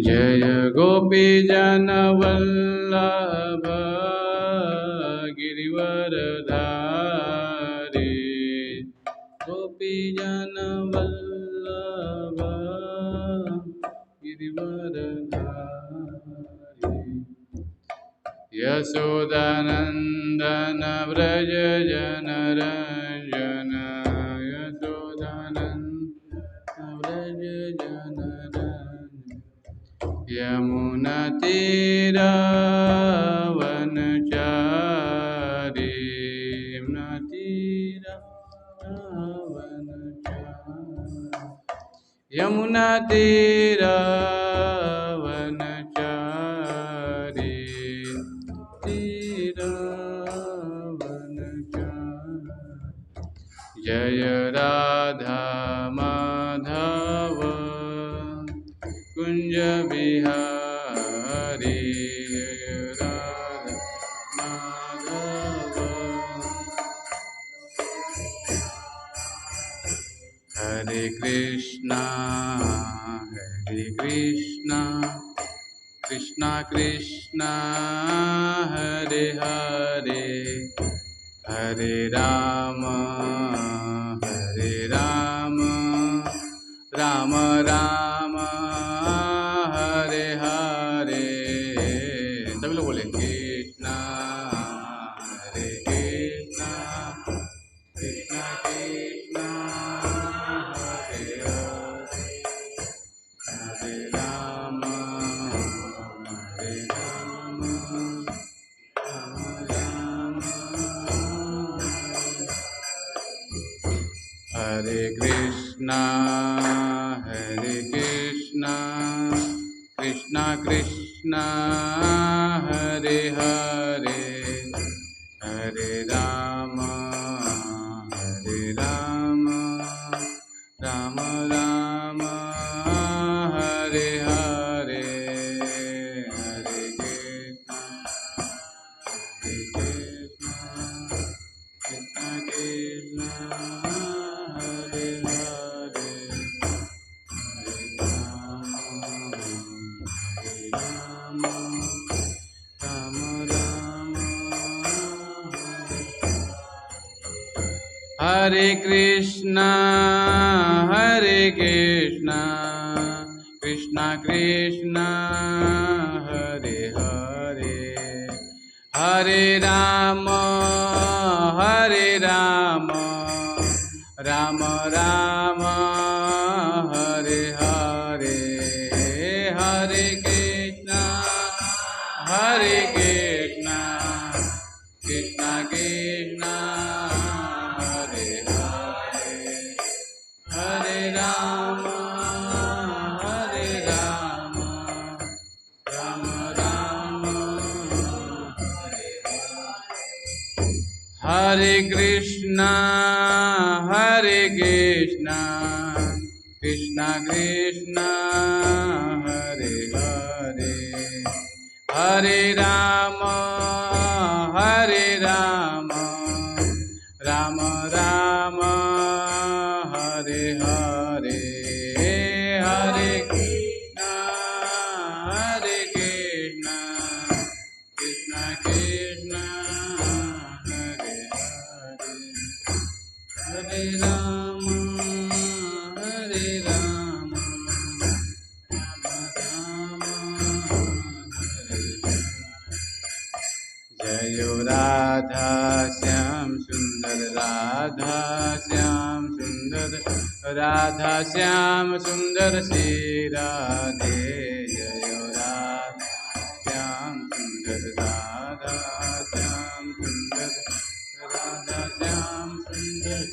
जय गोपीजन वल्लभ गिरिवरधारी गोपीजन वल्लभ गिरिवरधारी यशोदानंदन व्रज जनरंजन यशोदानंदन व्रज जनरंजन यमुनातीरावनचारी यमुनातीरावनचारी जय राधा माधव कुंज बिहारी जय राधा माधव हरे कृष्णा कृष्णा कृष्णा हरे हरे हरे राम राम राम हरे हरे। सभी लोग बोले कृष्णा हरे कृष्णा कृष्णा कृष्णा हरे हरे हरे राम राम हरे कृष्णा कृष्णा कृष्णा हरे हरे हरे राम राम राम हरे हरे हरे कृष्णा कृष्णा कृष्णा हरे हरे हरे राम राम हरे कृष्णा कृष्णा कृष्णा हरे हरे हरे राम राम राम हरे हरे हरे कृष्णा कृष्णा कृष्णा हरे हरे हरे राम राम राम हरे कृष्णा कृष्णा कृष्णा हरे हरे हरे राम राम राम हरे हरे हरे कृष्णा कृष्णा कृष्णा हरे हरे हरे राम राम हरे जय राधा श्याम सुंदर राधा श्याम सुंदर श्री राधे जय राधा श्याम सुंदर राधा श्याम सुंदर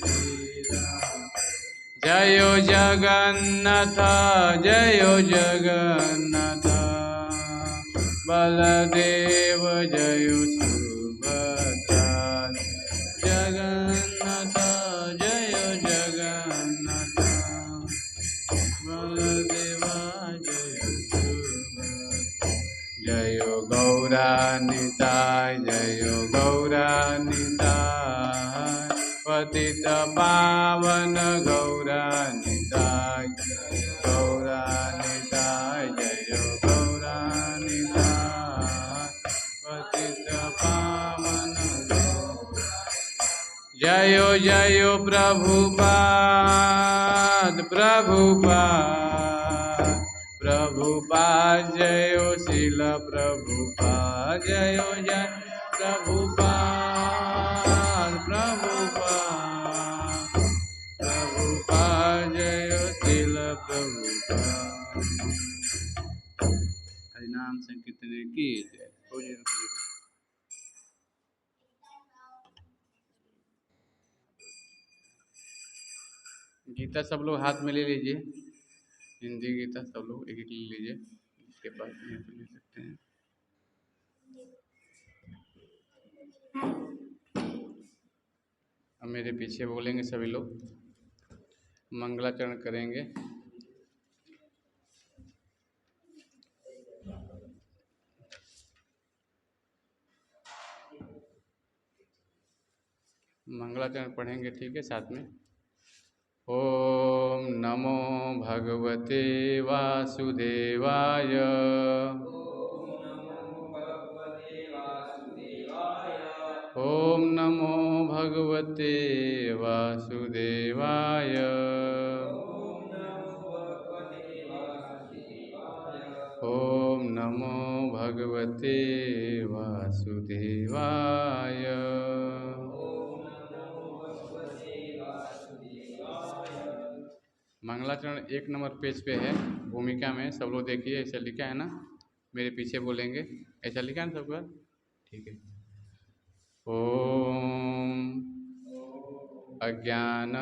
श्री राधे जय जगन्नाथ बलदेव जय सुभद्रा जगन्नाथ बलदेवा जय सुभद्रा जय गौरानिताय पतित पावन गौरानिताय गौरानिताय जय गौरानिताय पतित पावन जयो जयो प्रभुपाद प्रभुपाद प्रभुपाद जयो शिल प्रभुपाद जयो जय प्रभुपाद प्रभुपाद प्रभुपाद जयो शिल प्रभुपाद। हरिनाम संकीर्तन की जय। गीता सब लोग हाथ में ले लीजिए, हिंदी गीता सब लोग एक एक ले लीजिए, इसके पास नहीं तो ले सकते हैं। अब मेरे पीछे बोलेंगे सभी लोग, मंगलाचरण करेंगे। मंगलाचरण पढ़ेंगे, ठीक है, साथ में। ओम नमो भगवते वासुदेवाय। ओम नमो भगवते वासुदेवाय। ओम नमो भगवते वासुदेवाय। मंगलाचरण 1 नंबर पेज पे है, भूमिका में। सब लोग देखिए, ऐसा लिखा है ना, मेरे पीछे बोलेंगे, ऐसा लिखा है ना सबका, ठीक है। ओम अज्ञान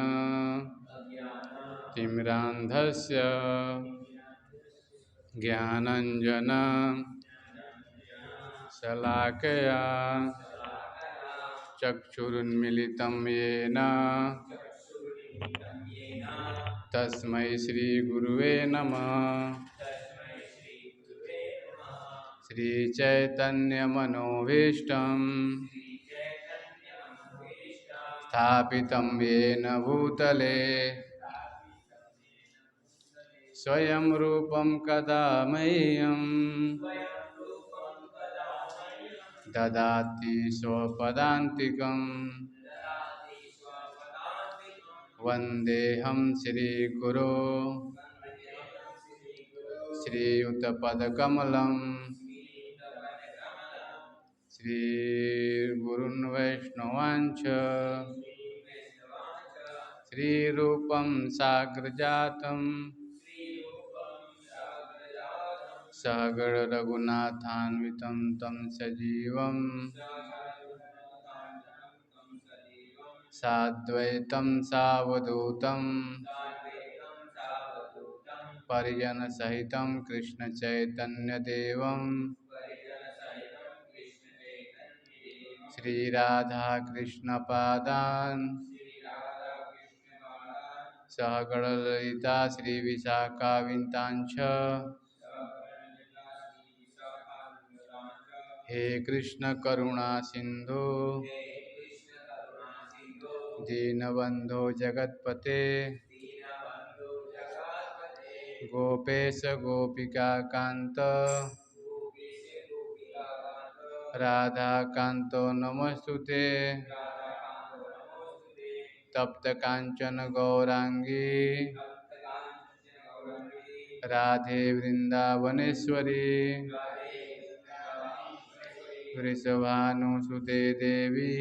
तिमिरान्धस्य ज्ञानंजन शलाकया चक्षुरुन्मीलितं येन तस्मै श्री गुरुवे नमः। श्री चैतन्य मनोभीष्टं स्थापितं येन भूतले स्वयं रूपं कदा मह्यं ददाति स्वपदान्तिकम्। वन्देऽहं श्रीगुरो श्रीयुतपदकमलं श्रीगुरुन् वैष्णवांश्च श्रीरूपं साग्रजातं सहगण रघुनाथान्वितं तं सजीवं साद्वैतं सावधूतं परिजनसहितं कृष्णचैतन्यदेवं श्रीराधाकृष्णपादान् सहगण ललिता श्रीविशाखाविन्तांश्च हे कृष्ण करुणा सिंधु दीनबंधो जगतपते गोपेश गोपिकाकांत राधाकांतो नमोस्तुते। तप्त कांचन गौरांगी राधे वृंदावनेश्वरी वृषभानुसुते देवी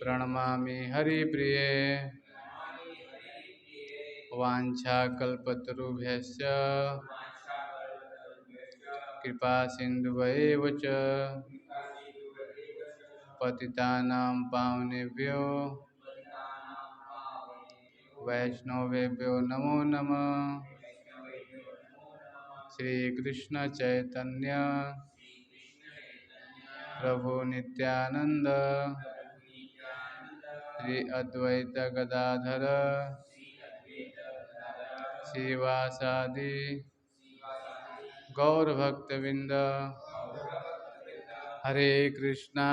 प्रणमामि हरिप्रिये। वाञ्छाकल्पतरुभ्यश्च कृपा सिन्धुभ्येव च पतितानां पावनेभ्यो वैष्णवेभ्यो नमो नमः। श्रीकृष्ण चैतन्य प्रभु नित्यानंद श्री अद्वैत गदाधर श्रीवासादि गौर भक्तविंद। हरे कृष्णा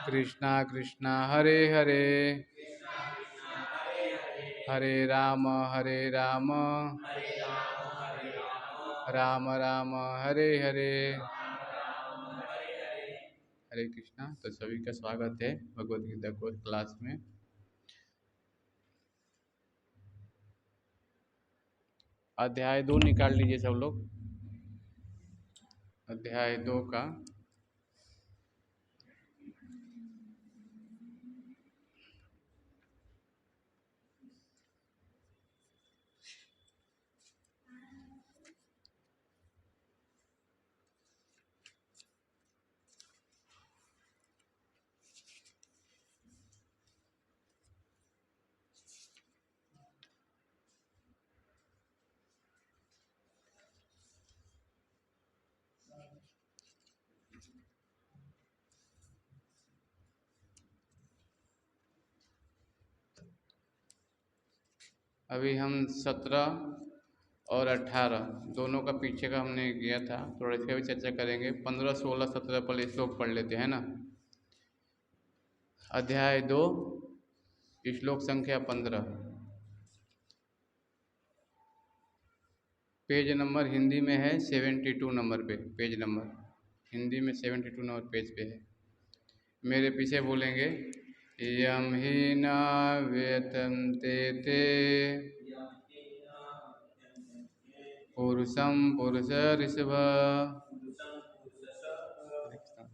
कृष्णा कृष्णा हरे हरे, हरे राम राम राम हरे हरे। हरे कृष्णा। तो सभी का स्वागत है भगवत गीता कोर्स क्लास में। अध्याय 2 निकाल लीजिए सब लोग। अध्याय 2 का अभी हम 17 और 18 दोनों का पीछे का हमने किया था, थोड़ा इसका भी चर्चा करेंगे। 15, 16, 17 पहले श्लोक पढ़ लेते हैं ना। अध्याय 2 श्लोक संख्या 15। पेज नंबर हिंदी में है 72 नंबर पे। पेज नंबर हिंदी में 72 नंबर पेज पे है। मेरे पीछे बोलेंगे, यम ही न व्यतन्ते ते पुरुषम पुरुष ऋषभ।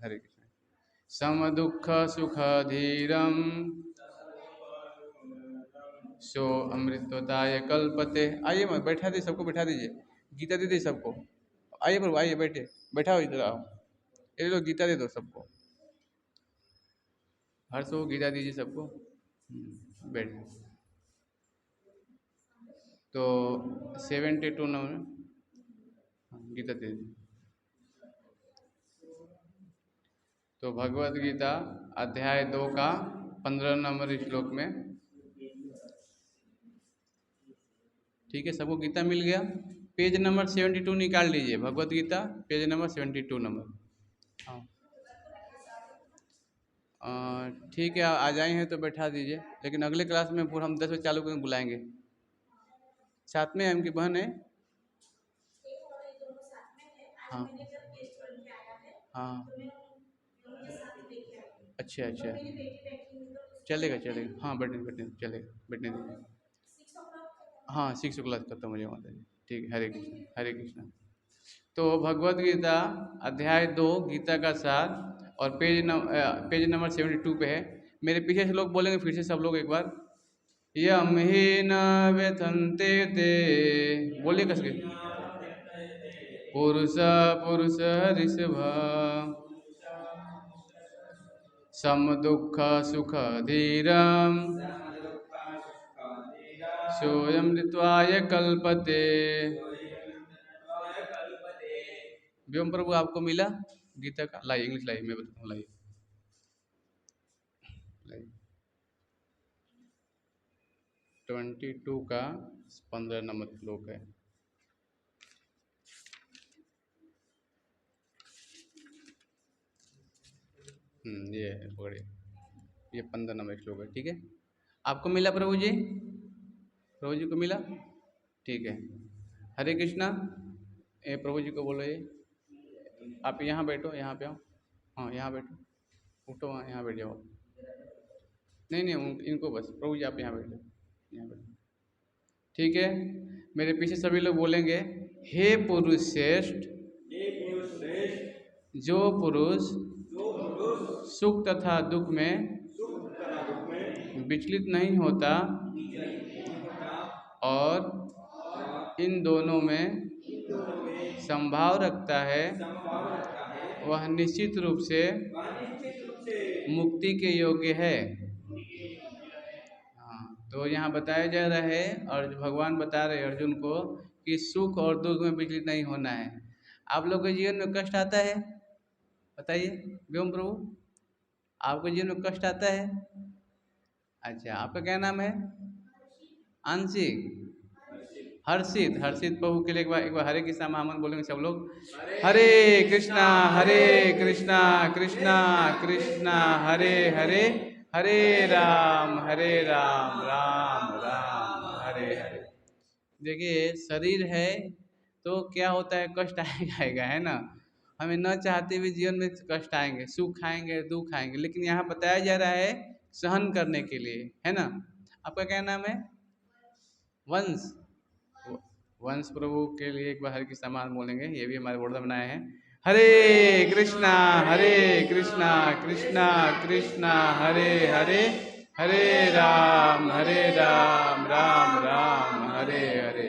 हरे कृष्ण। सम दुख सुख धीरम सो अमृतताय कल्पते। आइए मैं बैठा दीजिए, सबको बैठा दीजिए। गीता दे दी सबको। आइए प्रभु, आइए बैठे, बैठा हो इधर आओ। ये लो गीता दे दो सबको। हर्ष को गीता दीजिए सबको। बैठ। तो 72 नंबर गीता दे दी। तो भगवत गीता अध्याय 2 का 15 नंबर श्लोक में, ठीक है, सबको गीता मिल गया। पेज नंबर 72 निकाल लीजिए, Bhagavad Gita page number 72 number. हाँ ठीक है, आ जाए हैं तो बैठा दीजिए, लेकिन अगले क्लास में पूरा हम 10 बजे चालू करके बुलाएंगे। साथ में उनकी बहन है। हाँ हाँ अच्छा अच्छा, चलेगा चलेगा। हाँ बैठने बैठने चलेगा, बैठने दीजिए। हाँ 6 क्लास खत्म हो जाए माता जी। ठीक है, हरे कृष्ण हरे कृष्ण। तो भगवत गीता अध्याय 2 गीता का सार, और पेज नंबर 72 पे है। मेरे पीछे से लोग बोलेंगे फिर से सब लोग एक बार, यम ही न व्यथन्ते ते। बोलिए कसके, पुरुष पुरुष ऋषभ सम दुख सुख धीरम सोयम ऋत्वाय कल्पते। व्योम प्रभु आपको मिला गीता का? लाइए इंग्लिश लाइए, मैं बताता हूँ। लाइए लाइए 22 का 15 नंबर श्लोक है। ये है, पकड़िए। ये 15 नंबर श्लोक है, ठीक है। आपको मिला प्रभु जी? प्रभु जी को मिला? ठीक है। हरे कृष्णा। प्रभु जी को बोलो, ये आप यहाँ बैठो, यहाँ पे आओ। हाँ यहाँ बैठो, उठो, वहाँ यहाँ बैठ जाओ। नहीं नहीं इनको बस, प्रभु जी आप यहाँ बैठो, यहाँ बैठो। ठीक है, मेरे पीछे सभी लोग बोलेंगे, हे पुरुष श्रेष्ठ, जो पुरुष सुख तथा दुख में विचलित नहीं होता और इन दोनों में संभाव रखता है, वह निश्चित रूप से मुक्ति के योग्य है। हाँ, तो यहाँ बताया जा रहा है और भगवान बता रहे हैं अर्जुन को कि सुख और दुख में विचलित नहीं होना है। आप लोग के जीवन में कष्ट आता है? बताइए व्योम प्रभु, आपके जीवन में कष्ट आता है? अच्छा, आपका क्या नाम है? आंशिक। हर्षित, हर्षित प्रभु के लिए एक बार हरे कृष्णा महामंत्र बोलेंगे सब लोग। हरे कृष्णा कृष्णा कृष्णा कृष्णा हरे हरे, हरे राम राम राम हरे हरे। देखिए शरीर है तो क्या होता है, कष्ट आएगा है ना। हमें न चाहते हुए जीवन में कष्ट आएंगे, सुख आएंगे, दुख आएंगे, लेकिन यहाँ बताया जा रहा है सहन करने के लिए, है ना। आपका क्या नाम है? वंश। वंश प्रभु के लिए एक बार हर की समान बोलेंगे, ये भी हमारे बोर्ड में बनाए हैं। हरे कृष्णा कृष्णा कृष्णा हरे हरे, हरे राम राम राम हरे हरे।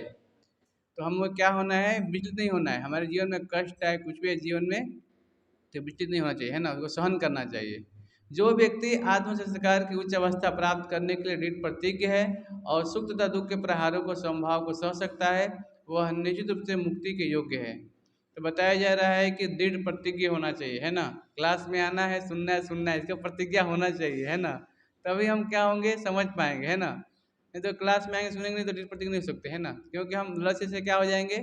तो हम क्या होना है, विचलित नहीं होना है। हमारे जीवन में कष्ट है, कुछ भी है जीवन में, तो विचलित नहीं होना चाहिए, है ना, उसको सहन करना चाहिए। जो व्यक्ति आत्म संस्कार की उच्च अवस्था प्राप्त करने के लिए दृढ़ प्रतिज्ञ है और सुख तथा दुख के प्रहारों को संभाव को सह सकता है, वह निश्चित रूप से मुक्ति के योग्य है। तो बताया जा रहा है कि दृढ़ प्रतिज्ञ होना चाहिए, है ना। क्लास में आना है, सुनना है, इसका प्रतिज्ञा होना चाहिए, है ना। तभी हम क्या होंगे, समझ पाएंगे, है ना। नहीं तो क्लास में आएंगे, सुनेंगे नहीं तो दृढ़ प्रतिज्ञ नहीं हो सकते, है ना। क्योंकि हम लक्ष्य से क्या हो जाएंगे,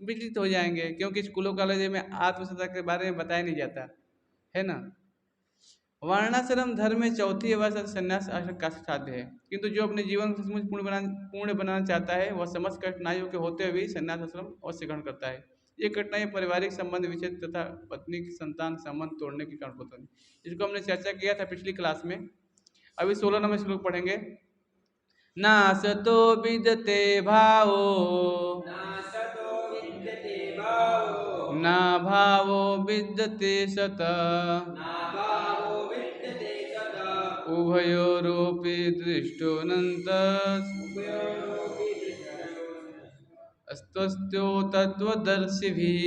विचलित हो जाएंगे, क्योंकि स्कूलों कॉलेज में आत्मसत्ता के बारे में बताया नहीं जाता, है ना। वर्णाश्रम धर्म में चौथी अवस्था संन्यास आश्रम का साध्य है, किंतु जो अपने जीवन को सचमुच पूर्ण बनाना चाहता है, वह समस्त कठिनाइयों के होते हुए संन्यास आश्रम अवश्य ग्रहण करता है। ये कठिनाई पारिवारिक संबंध विच्छेद तथा पत्नी की संतान संबंध तोड़ने के कारण होता है। इसको हमने चर्चा किया था पिछली क्लास में। अभी 16 नंबर श्लोक पढ़ेंगे। नासतो विद्यते भावो, न भावो विद्यते सत, उभयोरपि दृष्टोऽनन्त स्तुत्यो तत्वदर्शिभिः।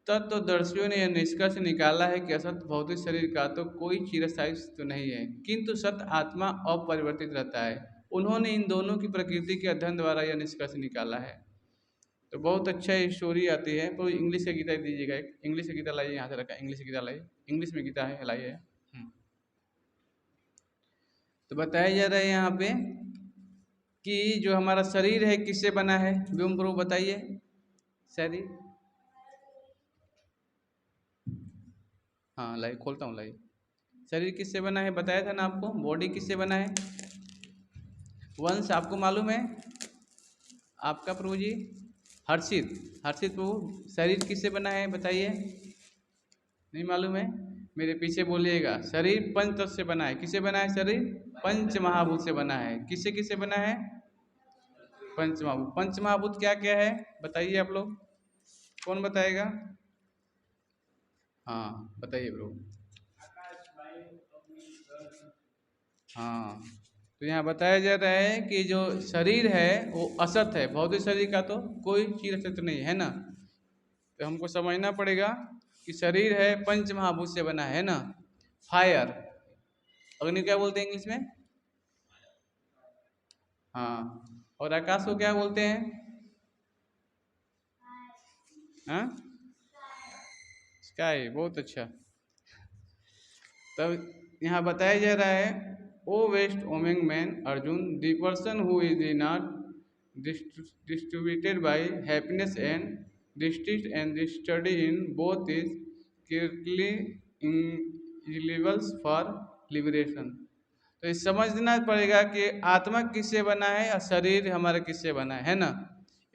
तत्वदर्शियों ने यह निष्कर्ष निकाला है कि असत भौतिक शरीर का तो कोई चिरस्थायी तो नहीं है, किंतु सत आत्मा अपरिवर्तित रहता है। उन्होंने इन दोनों की प्रकृति के अध्ययन द्वारा यह निष्कर्ष निकाला है। तो बहुत अच्छा स्टोरी आती है। तो इंग्लिश से गीता दीजिएगा, एक इंग्लिश से गीता लाइए, यहाँ से रखा इंग्लिश से गीता लाइए, इंग्लिश में गीता है, लाइए। तो बताया जा रहा है यहाँ पे कि जो हमारा शरीर है किससे बना है, व्योम प्रभु बताइए। शरीर, हाँ लाइए, खोलता हूँ लाइए। शरीर किससे बना है बताया था ना आपको, बॉडी किससे बना है। वंश आपको मालूम है, आपका प्रभु जी हर्षित, हर्षित प्रभु शरीर किससे बना है बताइए। नहीं मालूम है, मेरे पीछे बोलिएगा। शरीर पंच तत्व से बना है। किससे बना है शरीर? पंच महाभूत से बना है। किससे किससे बना है? पंच महाभूत। पंच महाभूत क्या क्या है बताइए आप लोग, कौन बताएगा? हाँ बताइए प्रभु। हाँ, तो यहाँ बताया जा रहा है कि जो शरीर है वो असत है, भौतिक शरीर का तो कोई चीज असत नहीं है ना। तो हमको समझना पड़ेगा कि शरीर है पंच महाभूत से बना है ना। फायर, अग्नि क्या बोलते हैं इंग्लिश में? हाँ, और आकाश को क्या बोलते हैं? हाँ, स्काई, बहुत अच्छा। तब यहाँ बताया जा रहा है, O best among men Arjun, the person who is not distributed by happiness and distress and the study in both is clearly eligible for liberation। तो ये समझना पड़ेगा कि आत्मा किससे बना है और शरीर हमारा किससे बना है ना।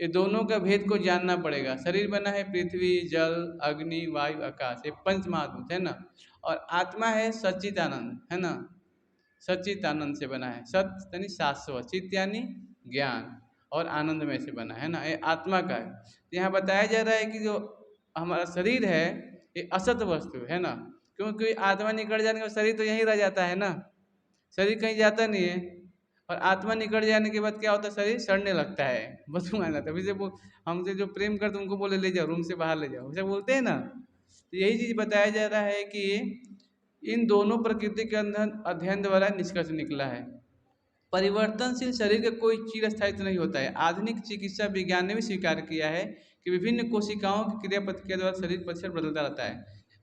ये दोनों का भेद को जानना पड़ेगा। शरीर बना है पृथ्वी, जल, अग्नि, वायु, आकाश, ये पंच महाभूत है ना। और आत्मा है सच्चिदानंद, है ना। सच्चिदानंद से बना है। सत यानी शाश्वत, चित यानी ज्ञान, और आनंद में से बना है ना, ये आत्मा का है। यहाँ बताया जा रहा है कि जो हमारा शरीर है ये असत वस्तु है ना, क्योंकि आत्मा निकल जाने का शरीर तो यहीं रह जाता है ना, शरीर कहीं जाता नहीं है। और आत्मा निकल जाने के बाद क्या होता है, शरीर सड़ने लगता है, बदबू आने लगता है। से वो हमसे जो प्रेम करते उनको बोले ले जाओ, रूम से बाहर ले जाओ, ऐसा बोलते हैं ना। तो यही चीज बताया जा रहा है कि इन दोनों प्रकृति के अध्ययन द्वारा निष्कर्ष निकला है। परिवर्तनशील शरीर का कोई चिरस्थायित्व नहीं होता है। आधुनिक चिकित्सा विज्ञान ने भी स्वीकार किया है कि विभिन्न कोशिकाओं की क्रिया प्रतिक्रिया द्वारा शरीर प्रतिशत बदलता रहता है।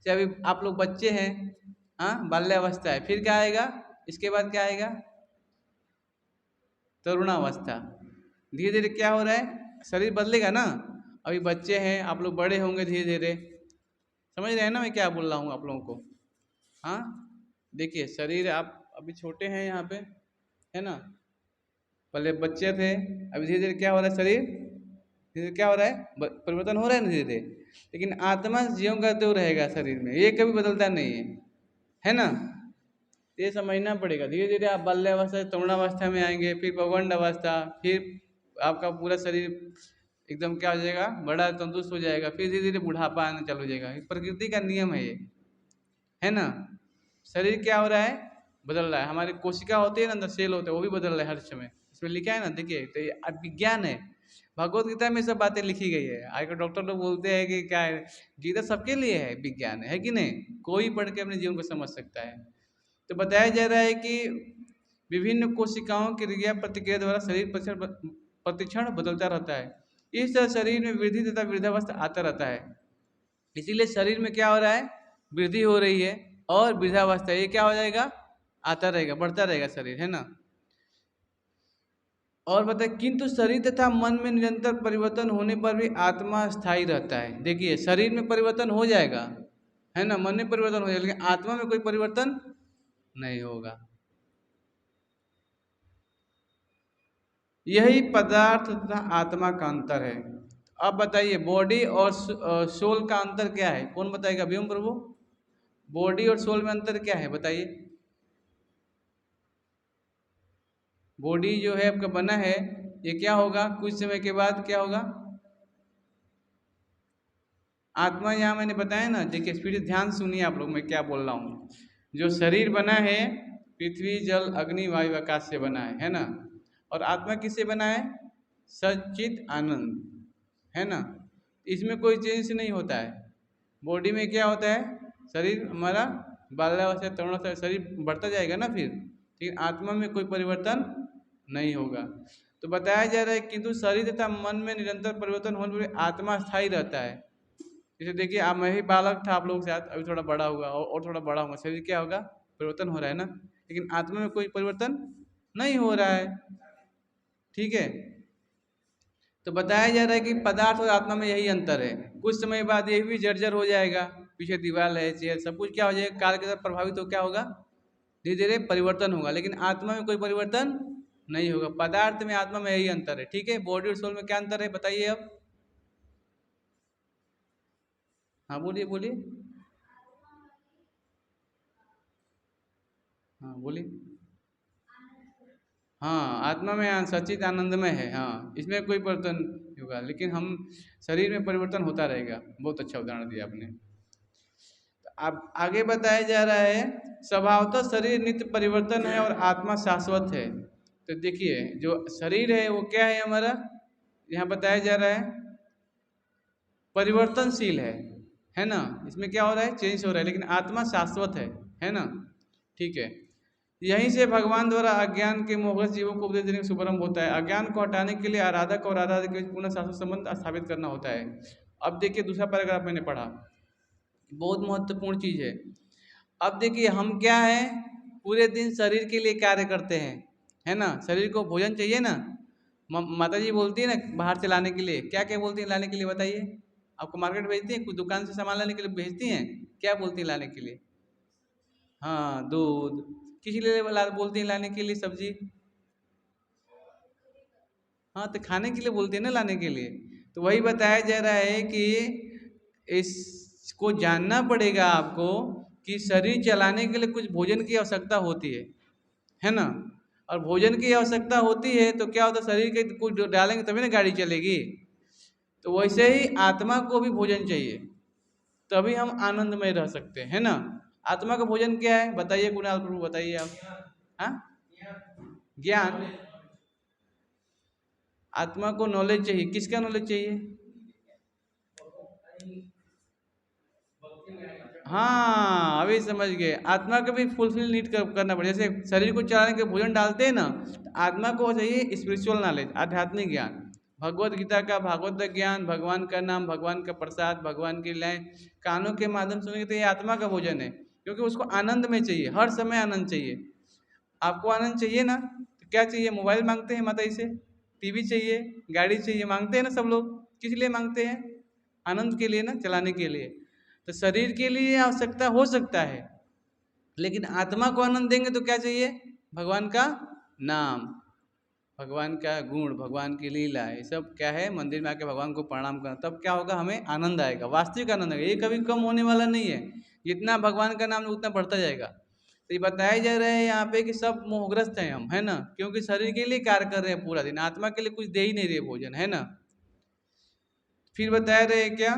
जैसे अभी आप लोग बच्चे हैं, हाँ, बाल्यावस्था है, फिर क्या आएगा, इसके बाद क्या आएगा? तरुणावस्था। धीरे धीरे क्या हो रहा है, शरीर बदलेगा ना। अभी बच्चे हैं, आप लोग बड़े होंगे धीरे धीरे, समझ रहे हैं ना मैं क्या बोल रहा हूँ आप लोगों को। हाँ, देखिए शरीर, आप अभी छोटे हैं यहाँ पे, है ना, पहले बच्चे थे, अभी धीरे धीरे क्या हो रहा है, शरीर धीरे धीरे क्या हो रहा है, परिवर्तन हो रहा है ना धीरे धीरे। लेकिन आत्मा ज्यों का त्यों रहेगा शरीर में, ये कभी बदलता नहीं है ना। ये समझना पड़ेगा। धीरे धीरे आप बाल्यावस्था से तरुणावस्था में आएंगे, फिर पौगंड अवस्था, फिर आपका पूरा शरीर एकदम क्या हो जाएगा, बड़ा तंदुरुस्त हो जाएगा, फिर धीरे धीरे बुढ़ापा आना चालू हो जाएगा। प्रकृति का नियम है ये, है ना। शरीर क्या हो रहा है, बदल रहा है। हमारी कोशिका होती है ना, अंदर सेल होते हैं, वो भी बदल रहे हैं हर समय। इसमें लिखा है ना, देखिए, तो ये विज्ञान है। भगवत गीता में सब बातें लिखी गई है। आजकल डॉक्टर लोग बोलते हैं कि क्या है, गीता सबके लिए है, विज्ञान है कि नहीं, कोई पढ़ के अपने जीवन को समझ सकता है। तो बताया जा रहा है कि विभिन्न कोशिकाओं की क्रिया प्रतिक्रिया द्वारा शरीर प्रतिक्षण बदलता रहता है। इस तरह शरीर में वृद्धि तथा वृद्धावस्था आता रहता है। इसीलिए शरीर में क्या हो रहा है, वृद्धि हो रही है, और वृद्धावस्था ये क्या हो जाएगा, आता रहेगा, बढ़ता रहेगा शरीर, है ना। और बताए, किंतु शरीर तथा मन में निरंतर परिवर्तन होने पर भी आत्मा स्थायी रहता है। देखिए, शरीर में परिवर्तन हो जाएगा, है ना, मन में परिवर्तन हो जाएगा, लेकिन आत्मा में कोई परिवर्तन नहीं होगा। यही पदार्थ तथा आत्मा का अंतर है। अब बताइए, बॉडी और सोल का अंतर क्या है, कौन बताएगा, भीम प्रभु। बॉडी और सोल में अंतर क्या है बताइए। बॉडी जो है आपका बना है, ये क्या होगा, कुछ समय के बाद क्या होगा, आत्मा। यहाँ मैंने बताया ना, देखिए स्पीड ध्यान सुनिए आप लोग, मैं क्या बोल रहा हूँ। जो शरीर बना है, पृथ्वी जल अग्नि वायु आकाश से बना है ना। और आत्मा किससे बना है, सच्चित आनंद, है ना। इसमें कोई चेंज नहीं होता है। बॉडी में क्या होता है, शरीर हमारा बाल्यावस्था तरुणावस्था शरीर बढ़ता जाएगा ना फिर, लेकिन आत्मा में कोई परिवर्तन नहीं होगा। तो बताया जा रहा है, किंतु शरीर तथा मन में निरंतर परिवर्तन होने पर आत्मा स्थायी रहता है। जैसे देखिए, आप, मैं ही बालक था आप लोगों के साथ, अभी थोड़ा बड़ा हुआ और थोड़ा बड़ा होगा, शरीर क्या होगा, परिवर्तन हो रहा है ना, लेकिन आत्मा में कोई परिवर्तन नहीं हो रहा है। ठीक है, तो बताया जा रहा है कि पदार्थ और आत्मा में यही अंतर है। कुछ समय बाद ये भी जर्जर हो जाएगा, पीछे दीवार है, चेयर, सब कुछ क्या हो जाएगा, काल के साथ प्रभावित हो क्या होगा, धीरे धीरे परिवर्तन होगा, लेकिन आत्मा में कोई परिवर्तन नहीं होगा। पदार्थ में आत्मा में यही अंतर है। ठीक है, बॉडी और सोल में क्या अंतर है बताइए अब। हाँ बोलिए बोलिए, हाँ बोलिए। हाँ, आत्मा में सचित आनंदमय है, हाँ, इसमें कोई परिवर्तन नहीं होगा, लेकिन हम शरीर में परिवर्तन होता रहेगा। बहुत अच्छा उदाहरण दिया आपने। तो अब आगे बताया जा रहा है, स्वभावतः शरीर नित्य परिवर्तन है और आत्मा शाश्वत है। तो देखिए, जो शरीर है वो क्या है हमारा, यहाँ बताया जा रहा है परिवर्तनशील है ना। इसमें क्या हो रहा है, चेंज हो रहा है, लेकिन आत्मा शाश्वत है ना। ठीक है, यहीं से भगवान द्वारा अज्ञान के मोहग्रस्त जीवों को उपदेश देने का शुभारंभ होता है। अज्ञान को हटाने के लिए आराधक और आराधक के बीच पुनः शाश्वत संबंध स्थापित करना होता है। अब देखिए, दूसरा पैराग्राफ मैंने पढ़ा, बहुत महत्वपूर्ण चीज है। अब देखिए, हम क्या है, पूरे दिन शरीर के लिए कार्य करते हैं, है ना। शरीर को भोजन चाहिए ना, माता जी बोलती है ना बाहर से लाने के लिए, क्या क्या बोलती है लाने के लिए बताइए। आपको मार्केट भेजती हैं, कुछ दुकान से सामान लाने के लिए भेजती हैं, क्या बोलती हैं लाने के लिए, हाँ दूध। किस लिए बोलती हैं लाने के लिए, सब्जी, हाँ तो खाने के लिए बोलती है ना लाने के लिए। तो वही बताया जा रहा है कि इसको जानना पड़ेगा आपको कि शरीर चलाने के लिए कुछ भोजन की आवश्यकता होती है ना। और भोजन की आवश्यकता होती है तो क्या होता है, शरीर के कुछ डालेंगे तभी ना गाड़ी चलेगी। तो वैसे ही आत्मा को भी भोजन चाहिए, तभी हम आनंदमय रह सकते हैं, है ना। आत्मा का भोजन क्या है बताइए, कुणाल प्रभु बताइए आप। हाँ, ज्ञान। आत्मा को नॉलेज चाहिए, किसका नॉलेज चाहिए, हाँ अभी समझ गए। आत्मा को भी फुलफिल नीड करना पड़ेगा। जैसे शरीर को चलाने के भोजन डालते हैं ना, तो आत्मा को चाहिए स्पिरिचुअल नॉलेज, आध्यात्मिक ज्ञान, भगवत गीता का भागवत ज्ञान, भगवान का नाम, भगवान का प्रसाद, भगवान की लीलाएं कानों के माध्यम सुनेंगे, तो ये आत्मा का भोजन है। क्योंकि उसको आनंद में चाहिए, हर समय आनंद चाहिए। आपको आनंद चाहिए ना, तो क्या चाहिए? मोबाइल मांगते हैं माता जी से, टीवी चाहिए, गाड़ी चाहिए, मांगते हैं ना सब लोग। किस लिए मांगते हैं? आनंद के लिए ना, चलाने के लिए। तो शरीर के लिए आवश्यकता हो सकता है, लेकिन आत्मा को आनंद देंगे तो क्या चाहिए? भगवान का नाम, भगवान का गुण, भगवान की लीला, ये सब क्या है? मंदिर में आके भगवान को प्रणाम करना, तब क्या होगा? हमें आनंद आएगा, वास्तविक आनंद आएगा। ये कभी कम होने वाला नहीं है, जितना भगवान का नाम लो उतना बढ़ता जाएगा। तो ये बताया जा रहा है यहाँ पे कि सब मोहग्रस्त हैं हम, है ना, क्योंकि शरीर के लिए कार्य कर रहे हैं पूरा दिन, आत्मा के लिए कुछ दे ही नहीं रहे भोजन, है ना। फिर बता रहे क्या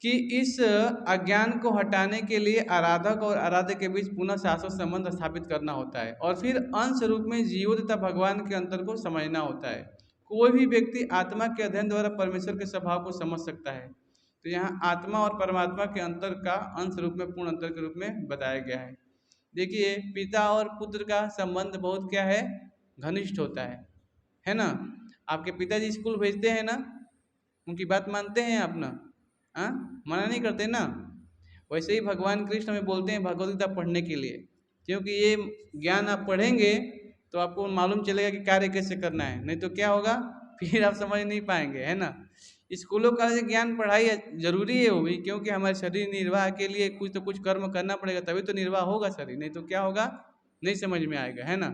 कि इस अज्ञान को हटाने के लिए आराधक और आराध्य के बीच पुनः शाश्वत संबंध स्थापित करना होता है, और फिर अंश रूप में जीवों तथा भगवान के अंतर को समझना होता है। कोई भी व्यक्ति आत्मा के अध्ययन द्वारा परमेश्वर के स्वभाव को समझ सकता है। तो यहाँ आत्मा और परमात्मा के अंतर का अंश रूप में, पूर्ण अंतर के रूप में बताया गया है। देखिए, पिता और पुत्र का संबंध बहुत क्या है? घनिष्ठ होता है ना। आपके पिताजी स्कूल भेजते हैं ना, उनकी बात मानते हैं आप ना? हाँ, मना नहीं करते ना। वैसे ही भगवान कृष्ण हमें बोलते हैं भगवद गीता पढ़ने के लिए, क्योंकि ये ज्ञान आप पढ़ेंगे तो आपको मालूम चलेगा कि कार्य कैसे करना है, नहीं तो क्या होगा? फिर आप समझ नहीं पाएंगे, है ना। स्कूलों कॉलेज ज्ञान पढ़ाई जरूरी है वो भी, क्योंकि हमारे शरीर निर्वाह के लिए कुछ तो कुछ कर्म करना पड़ेगा, तभी तो निर्वाह होगा शरीर, नहीं तो क्या होगा? नहीं समझ में आएगा, है ना।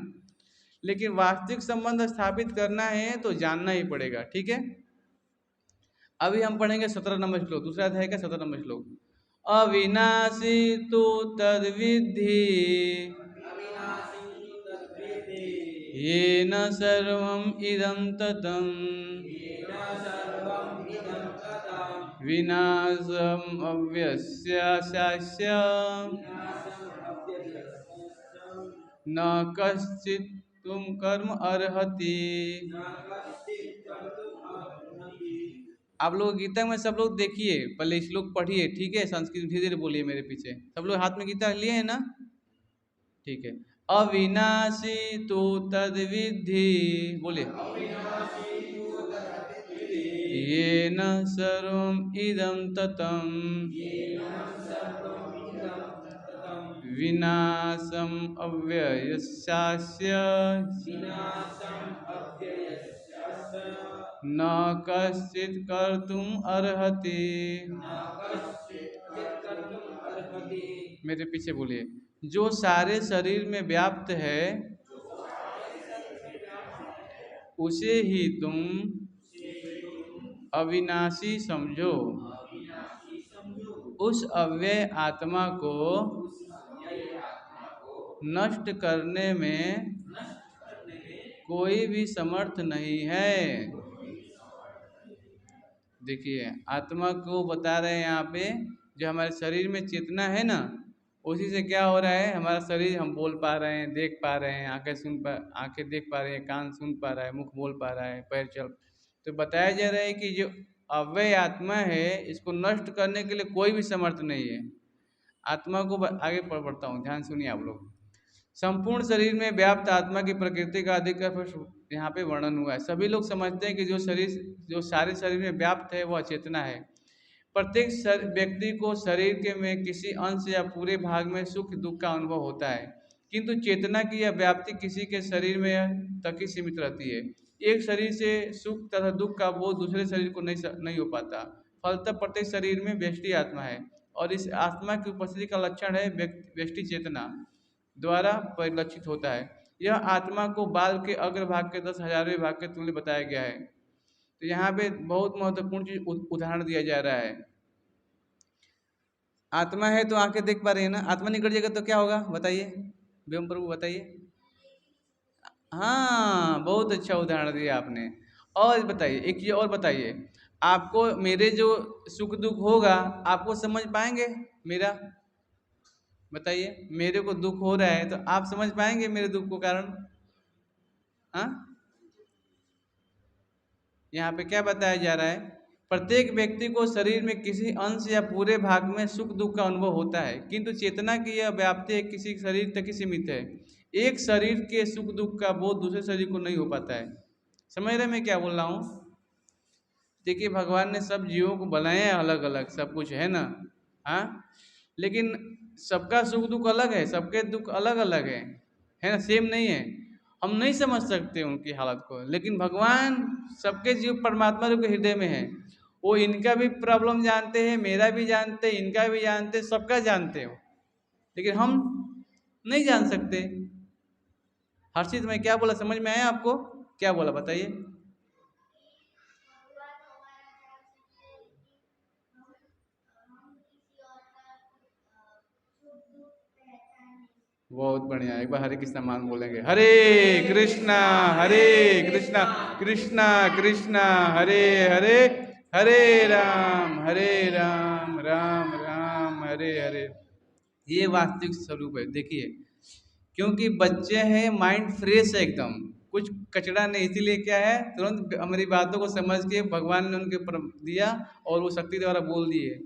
लेकिन वास्तविक संबंध स्थापित करना है तो जानना ही पड़ेगा, ठीक है। अभी हम पढ़ेंगे 17 नंबर श्लोक, दूसरा अध्याय का 17 नंबर श्लोक। अविनाशी तु तद्विद्धि येन सर्वम् इदं ततं विनाशम् अव्यस्यास्य न कश्चित् तुम कर्म अर्हति। आप लोग गीता में सब लोग देखिए, पहले श्लोक पढ़िए, ठीक है। संस्कृत धीरे धीरे बोलिए मेरे पीछे। सब लोग हाथ में गीता लिए हैं ना? ठीक है। अविनाशी तो तद्विद्धि, बोलिए। येन सर्वम् इदं ततं विनाशम् अव्ययस्यास्य न कश्चित् कर्तुम् अर्हति। मेरे पीछे बोलिए। जो सारे शरीर में व्याप्त है उसे ही तुम अविनाशी समझो। उस अव्यय आत्मा को नष्ट करने में कोई भी समर्थ नहीं है। देखिए, आत्मा को बता रहे हैं यहाँ पे, जो हमारे शरीर में चेतना है ना, उसी से क्या हो रहा है? हमारा शरीर, हम बोल पा रहे हैं, देख पा रहे हैं, आंखें देख पा रही हैं, कान सुन पा रहा है, मुख बोल पा रहा है, पैर चल। तो बताया जा रहा है कि जो अव्यय आत्मा है, इसको नष्ट करने के लिए कोई भी समर्थ नहीं है। आत्मा को आगे बढ़ता हूँ, ध्यान सुनिए आप लोग। संपूर्ण शरीर में व्याप्त आत्मा की प्रकृति का अधिक यहाँ पे वर्णन हुआ है। सभी लोग समझते हैं कि जो सारे शरीर में व्याप्त है वह चेतना है। प्रत्येक व्यक्ति को शरीर के में किसी अंश या पूरे भाग में सुख दुख का अनुभव होता है, किंतु चेतना की यह व्याप्ति किसी के शरीर में तक ही सीमित रहती है। एक शरीर से सुख तथा दुख का बोध दूसरे शरीर को नहीं हो पाता। फलतः प्रत्येक शरीर में व्यष्टि आत्मा है, और इस आत्मा की उपस्थिति का लक्षण है व्यष्टि चेतना द्वारा परिलक्षित होता है। यह आत्मा को बाल के अग्रभाग के 10,000वें भाग के तुल्य बताया गया है। तो यहाँ पे बहुत महत्वपूर्ण चीज उदाहरण दिया जा रहा है। आत्मा है तो आंखें देख पा रही है ना, आत्मा निकल जाएगा तो क्या होगा? बताइए व्योम प्रभु, बताइए। हाँ, बहुत अच्छा उदाहरण दिया आपने। और बताइए, एक चीज और बताइए, आपको मेरे जो सुख दुख होगा आपको समझ पाएंगे मेरा? बताइए, मेरे को दुख हो रहा है तो आप समझ पाएंगे मेरे दुख को कारण? हाँ, यहाँ पे क्या बताया जा रहा है? प्रत्येक व्यक्ति को शरीर में किसी अंश या पूरे भाग में सुख दुख का अनुभव होता है, किंतु चेतना की यह व्याप्ति किसी शरीर तक ही सीमित है। एक शरीर के सुख दुख का बोध दूसरे शरीर को नहीं हो पाता है। समझ रहे मैं क्या बोल रहा हूँ? देखिए, भगवान ने सब जीवों को बनाया है अलग अलग, सब कुछ है ना। हाँ, लेकिन सबका सुख दुख अलग है, सबके दुख अलग अलग है ना, सेम नहीं है। हम नहीं समझ सकते उनकी हालत को, लेकिन भगवान सबके जीव परमात्मा जो के हृदय में है, वो इनका भी प्रॉब्लम जानते हैं, मेरा भी जानते हैं, इनका भी जानते हैं, सबका जानते हो, लेकिन हम नहीं जान सकते। हर्षित मैं क्या बोला, समझ में आया आपको? क्या बोला बताइए। बहुत बढ़िया, एक बार हरे कृष्णा मान बोलेंगे। हरे कृष्णा हरे कृष्णा कृष्णा कृष्णा हरे हरे, हरे राम राम राम हरे हरे। ये वास्तविक स्वरूप है। देखिए, क्योंकि बच्चे हैं, माइंड फ्रेश है एकदम, कुछ कचड़ा नहीं, इसीलिए क्या है, तुरंत हमारी बातों को समझ के भगवान ने उनके ऊपर दिया और वो शक्ति द्वारा बोल दिए।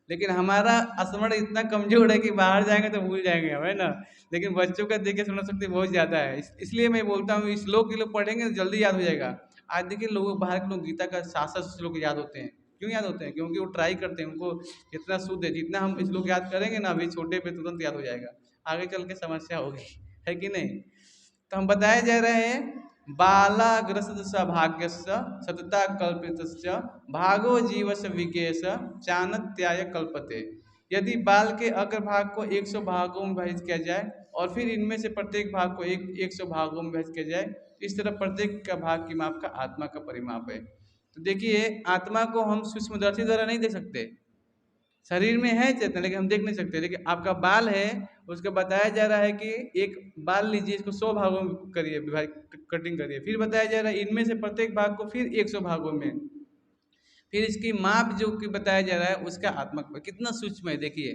लेकिन हमारा स्मरण इतना कमजोर है कि बाहर जाएंगे तो भूल जाएंगे हम, है ना। लेकिन बच्चों का देखिए स्मरण शक्ति बहुत ज़्यादा है, इसलिए मैं बोलता हूँ श्लोक के लोग पढ़ेंगे तो जल्दी याद हो जाएगा। आज देखिए लोगों, बाहर के लोग गीता का 7-7 श्लोक याद होते हैं। क्यों याद होते हैं? क्योंकि वो ट्राई करते हैं, उनको इतना शुद्ध है, जितना हम श्लोक याद करेंगे ना अभी छोटे पे, तुरंत याद हो जाएगा, आगे चल के समस्या होगी, है कि नहीं। तो हम बताए जा रहे हैं, बालाग्रस्त सौभाग्यस्य सतता कल्पितस्य भागो जीवस विकेश चाणत्याय कल्पते। यदि बाल के अग्रभाग को 100 भागों में विभाजित किया जाए और फिर इनमें से प्रत्येक भाग को 100 भागों में विभाजित किया जाए, इस तरह प्रत्येक का भाग की माप का आत्मा का परिमाप है। तो देखिए, आत्मा को हम सूक्ष्मदर्शी द्वारा नहीं देख सकते, शरीर में है चेतन लेकिन हम देख नहीं सकते। लेकिन आपका बाल है, उसका बताया जा रहा है कि एक बाल लीजिए, इसको 100 भागों में करिए, कटिंग करिए, फिर बताया जा रहा है इनमें से प्रत्येक भाग को फिर 100 भागों में, फिर इसकी माप जो कि बताया जा रहा है उसका आत्मा कितना सूक्ष्म है देखिए।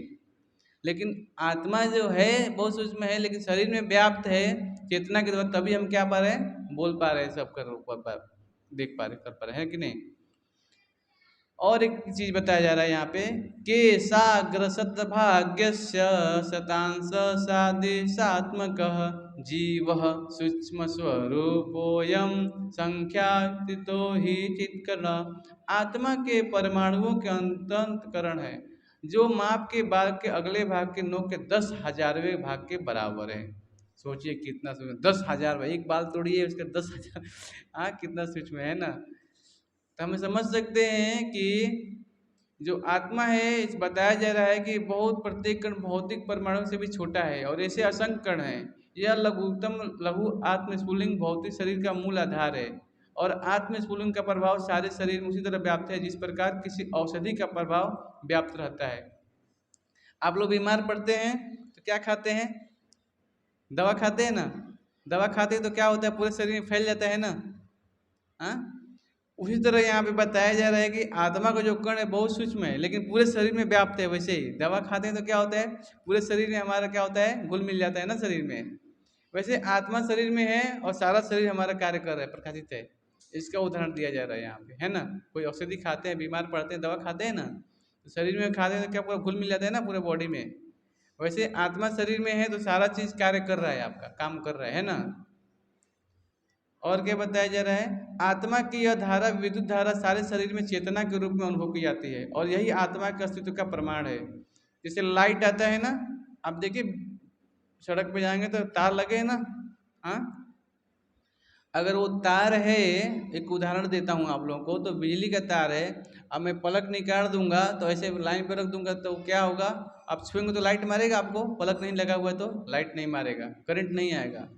लेकिन आत्मा जो है बहुत सूक्ष्म है, लेकिन शरीर में व्याप्त है चेतना के द्वारा, तभी हम क्या पा रहे हैं, बोल पा रहे हैं, सब कर देख पा रहे, कर पा रहे हैं कि नहीं। और एक चीज बताया जा रहा है यहाँ पे, के साग्रसत भाग्यस्य शतांश सादिशात्मक जीव सूक्ष्म स्वरूपोयम संख्यातीतो ही चित्कर्ण। आत्मा के परमाणुओं के अंतकरण है, जो माप के भाग के अगले भाग के नोक के 10,000वें भाग के बराबर है। सोचिए कितना सूक्ष्म, 10,000, एक बाल तोड़िए उसके 10,000, हाँ कितना सूक्ष्म है ना। तो हम समझ सकते हैं कि जो आत्मा है, इस बताया जा रहा है कि बहुत प्रत्येक कण भौतिक परमाणु से भी छोटा है और ऐसे असंख्य कण है। यह लघुतम लघु आत्मस्फुलिंग भौतिक शरीर का मूल आधार है और आत्मस्फुलिंग का प्रभाव सारे शरीर में उसी तरह व्याप्त है जिस प्रकार किसी औषधि का प्रभाव व्याप्त रहता है। आप लोग बीमार पड़ते हैं तो क्या खाते हैं, दवा खाते हैं ना। दवा खाते हैं तो क्या होता है, पूरे शरीर में फैल जाता है ना। हाँ, उसी तरह यहाँ पे बताया जा रहा है कि आत्मा का जो कण है बहुत सूक्ष्म है लेकिन पूरे शरीर में व्याप्त है। वैसे ही दवा खाते हैं तो क्या होता है, पूरे शरीर में हमारा क्या होता है, घुल मिल जाता है ना शरीर में। वैसे आत्मा शरीर में है और सारा शरीर हमारा कार्य कर रहा है, प्रकाशित है। इसका उदाहरण दिया जा रहा है यहाँ पे, है ना। कोई औषधि खाते हैं, बीमार पड़ते हैं, दवा खाते हैं ना, तो शरीर में खाते हैं तो क्या पूरा घुल मिल जाता है ना पूरे बॉडी में। वैसे आत्मा शरीर में है तो सारा चीज कार्य कर रहा है, आपका काम कर रहा है ना। और क्या बताया जा रहा है, आत्मा की यह धारा विद्युत धारा सारे शरीर में चेतना के रूप में अनुभव की जाती है और यही आत्मा के अस्तित्व का प्रमाण है। जैसे लाइट आता है ना, आप देखिए सड़क पे जाएंगे तो तार लगे है ना। हाँ, अगर वो तार है, एक उदाहरण देता हूँ आप लोगों को, तो बिजली का तार है, अब मैं पलक निकाल दूंगा तो ऐसे लाइन पे रख दूंगा तो क्या होगा, आप छुएंगे तो लाइट मारेगा आपको, पलक नहीं लगा हुआ है तो लाइट नहीं मारेगा, करंट नहीं आएगा।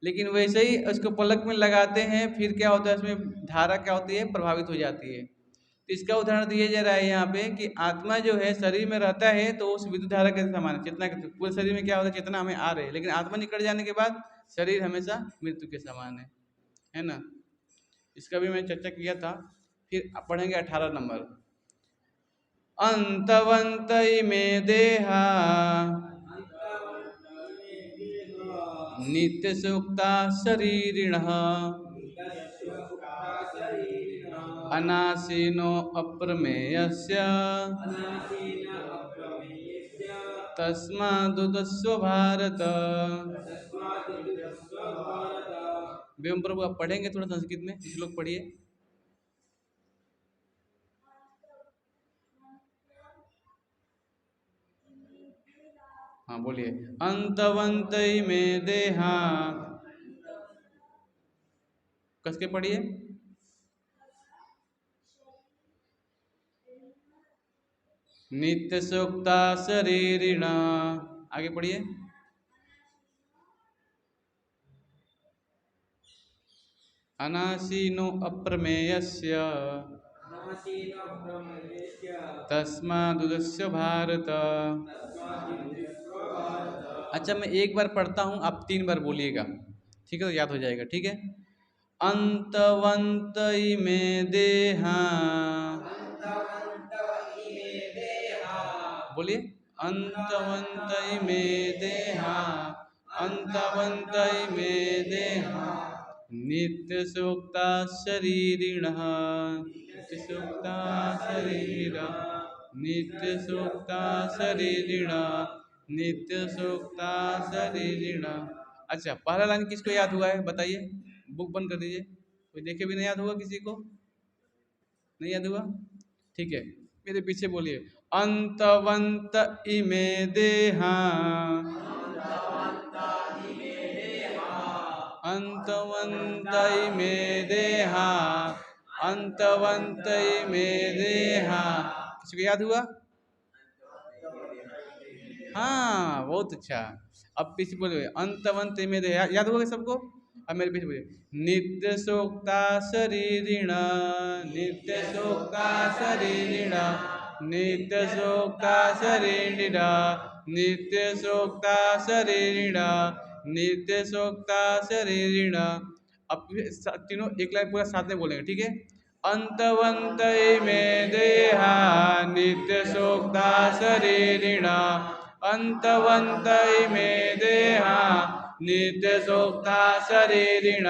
लेकिन वैसे ही उसको पलक में लगाते हैं, फिर क्या होता है, उसमें धारा क्या होती है, प्रभावित हो जाती है। तो इसका उदाहरण दिया जा रहा है यहाँ पे कि आत्मा जो है शरीर में रहता है तो उस विद्युत धारा के समान है, चेतना के पूरे शरीर में क्या होता है, चेतना हमें आ रही है, लेकिन आत्मा निकल जाने के बाद शरीर हमेशा मृत्यु के समान है ना। इसका भी मैं चर्चा किया था। फिर पढ़ेंगे 18 नंबर, अंतवंत में देहा नित्य सुक्ता शरीरिण अनासीनो अप्रमेयस्य तस्मादुदस्व भारत। व्योम प्रभु आप पढ़ेंगे थोड़ा संस्कृत में, श्लोक पढ़िए। हाँ बोलिए, अंतवंत में देहा कस के पढ़िए। नित्य सूक्ता शरीरिण, आगे पढ़िए। अनासीनो अप्रमेयस्य तस्मादुदस्य भारत। अच्छा मैं एक बार पढ़ता हूँ, आप 3 बार बोलिएगा, ठीक है, तो याद हो जाएगा, ठीक है। अंतवंत इमे देहा, बोलिए। अंतवंत इमे देहा, अंतवंत इमे देहा, नित्य सूक्ता शरीरिणः, नित्य सूक्ता शरीरिणः, नित्य सूक्ता शरीरिणः, नित्य सूक्ता शरीरिणः। अच्छा पहला लाइन किसको याद हुआ है बताइए, बुक बंद कर दीजिए, कोई देखे भी नहीं याद होगा, किसी को नहीं याद हुआ, ठीक है, मेरे पीछे बोलिए। अंतवंत इमे देहा, अंतवंत इमे देहा, अंतवंत इमे देहा। किसी को याद हुआ? हाँ बहुत अच्छा। अब पीछे बोलिए, अंतवंत इमे देहा, याद होगा सबको? अब मेरे पीछे बोलिए। नित्य सूक्ता शरीरिण, नित्य सूक्ता शरीरिण, नित्य सूक्ता शरीरिण, नित्य सूक्ता शरीरिण, नित्य सूक्ता शरीरिण। अब तीनों एक लाइन पूरा साथ में बोलेंगे, ठीक है। अंतवंत इमे देहा, नित्य सूक्ता शरीरिण, अंतवंत इमे देहा, नित्य सूक्ता शरीरिण,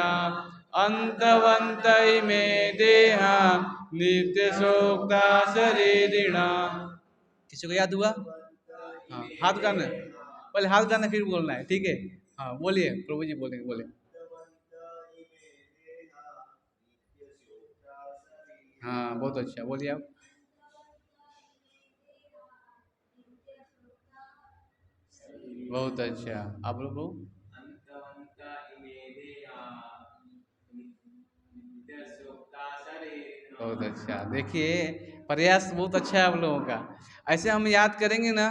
अंतवंत इमे देहा, नित्य सूक्ता शरीरिण। किसी को याद हुआ? हाँ हाथ उठाना, पहले हाथ उठाना फिर बोलना है, ठीक है। हाँ बोलिए, प्रभु जी बोलेंगे, बोले। हाँ बहुत अच्छा, बोलिए आप। बहुत अच्छा, आप लोग को बहुत अच्छा। देखिए प्रयास बहुत अच्छा है आप लोगों का। ऐसे हम याद करेंगे ना,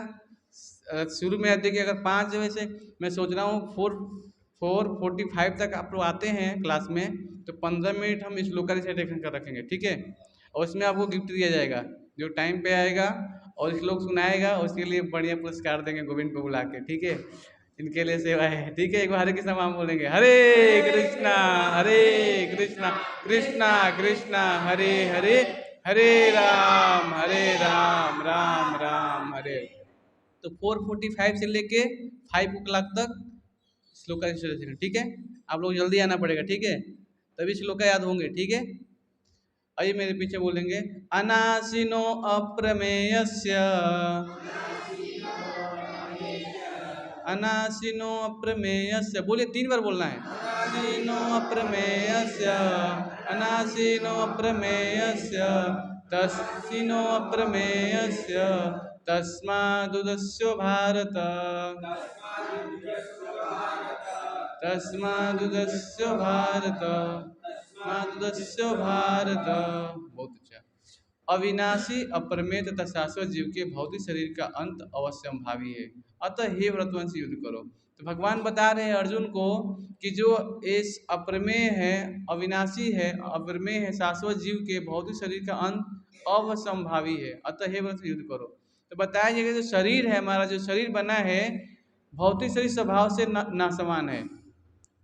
शुरू में देखिए अगर 5 बजे से मैं सोच रहा हूँ 4:45 तक आप लोग आते हैं क्लास में, तो 15 मिनट हम इस लोकल सेशन कर रखेंगे, ठीक है। और उसमें आपको गिफ्ट दिया जाएगा, जो टाइम पे आएगा और इस लोग सुनाएगा उसके लिए बढ़िया पुरस्कार देंगे गोविंद को बुला के, ठीक है। इनके लिए सेवा है, ठीक है। एक बार हरे कृष्णा नाम बोलेंगे, हरे कृष्णा हरे कृष्णा कृष्णा कृष्णा हरे हरे, हरे राम राम राम हरे। तो 4:45 से लेके 5 o'clock तक श्लोका इंस्टॉलेशन, ठीक है। आप लोग जल्दी आना पड़ेगा, ठीक है, तभी श्लोका याद होंगे, ठीक है। आइए मेरे पीछे बोलेंगे। अनासिनो अप्रमेयस्य, अनासिनो अप्रमेयस्य, बोलिए 3 बार बोलना है। अनासिनो अप्रमेयस्य, अनासिनो अप्रमेयस्य, तस्सिनो अप्रमेयस्य, तस्मादुदस्य भारत, तस्मादुदस्य भारत, तस्मादुदस्य भारत। बहुत अच्छा। अविनाशी अप्रमेय तथा शाश्वत जीव के भौतिक शरीर का अंत अवश्यंभावी है, अतः हे व्रतवंश युद्ध करो। तो भगवान बता रहे हैं अर्जुन को कि जो इस अप्रमेय है, अविनाशी है, अप्रमेय है, शाश्वत जीव के भौतिक शरीर का अंत अवश्यंभावी है, अतः हे व्रतवंश युद्ध करो। तो बताया गया जो शरीर है हमारा, जो शरीर बना है, भौतिक शरीर स्वभाव से नासमान है,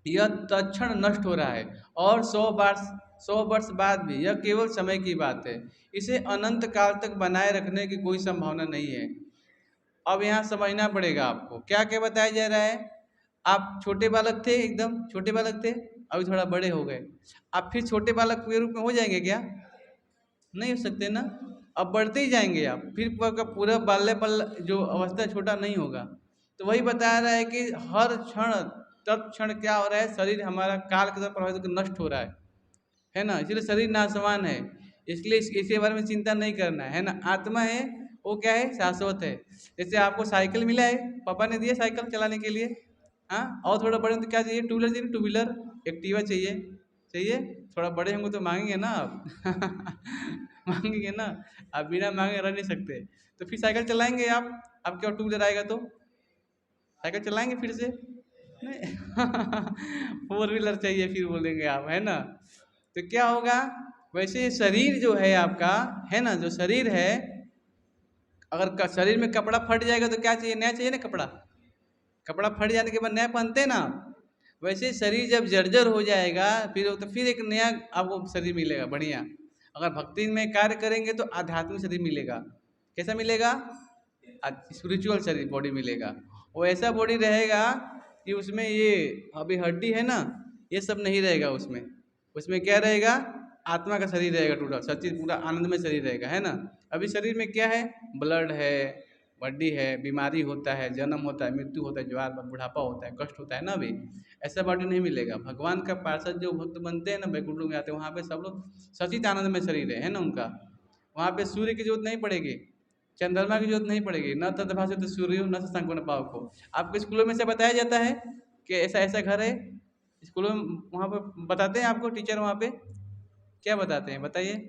यह तत्क्षण नष्ट हो रहा है, और 100 वर्ष बाद भी यह केवल समय की बात है, इसे अनंत काल तक बनाए रखने की कोई संभावना नहीं है। अब यहाँ समझना पड़ेगा आपको, क्या क्या बताया जा रहा है। आप छोटे बालक थे, एकदम छोटे बालक थे, अभी थोड़ा बड़े हो गए, आप फिर छोटे बालक के रूप में हो जाएंगे क्या? नहीं हो सकते ना। अब बढ़ते ही जाएंगे आप, फिर पूरा बाल्यपल जो अवस्था छोटा नहीं होगा। तो वही बता रहा है कि हर क्षण तत्क्षण क्या हो रहा है, शरीर हमारा काल के तरफ प्रभावित होकर नष्ट हो रहा है ना। इसलिए शरीर नाशवान है, इसलिए इसके बारे में चिंता नहीं करना है ना। आत्मा है वो क्या है, शाश्वत है। जैसे आपको साइकिल मिला है, पापा ने दिया साइकिल चलाने के लिए, हाँ, और थोड़ा बड़े तो क्या चाहिए, टू व्हीलर चाहिए, टू व्हीलर एक्टिवा चाहिए, चाहिए? थोड़ा बड़े होंगे तो मांगेंगे ना आप मांगेंगे ना, आप बिना मांगे रह नहीं सकते। तो फिर साइकिल चलाएंगे आप, आपके और टू व्हीलर आएगा तो साइकिल चलाएंगे फिर से? नहीं फोर व्हीलर चाहिए फिर बोलेंगे आप, है ना? तो क्या होगा, वैसे शरीर जो है आपका, है ना, जो शरीर है, अगर शरीर में कपड़ा फट जाएगा तो क्या चाहिए? नया चाहिए ना कपड़ा। कपड़ा फट जाने के बाद नया पहनते हैं ना। वैसे शरीर जब जर्जर हो जाएगा फिर एक नया आपको शरीर मिलेगा बढ़िया। अगर भक्ति में कार्य करेंगे तो आध्यात्मिक शरीर मिलेगा। कैसा मिलेगा? स्पिरिचुअल शरीर बॉडी मिलेगा। वो ऐसा बॉडी रहेगा कि उसमें ये अभी हड्डी है ना, ये सब नहीं रहेगा उसमें। उसमें क्या रहेगा? आत्मा का शरीर रहेगा, टोटल सच्ची पूरा आनंदमय शरीर रहेगा, है ना। अभी शरीर में क्या है? ब्लड है, हड्डी है, बीमारी होता है, जन्म होता है, मृत्यु होता है, ज्वार बुढ़ापा होता है, कष्ट होता है ना। अभी ऐसा बॉडी नहीं मिलेगा। भगवान का पार्षद जो भक्त बनते हैं ना, बैकुंठ में आते हैं, वहाँ पे सब लोग सचित आनंद में शरीर है ना उनका। वहाँ पे सूर्य की जरूरत नहीं पड़ेगी, चंद्रमा की जरूरत नहीं पड़ेगी, न तदभाषित सूर्य न शशांको न पावको। आपके स्कूलों में से बताया जाता है कि ऐसा ऐसा घर है, स्कूलों में वहाँ पर बताते हैं आपको टीचर, वहाँ पे क्या बताते हैं बताइए?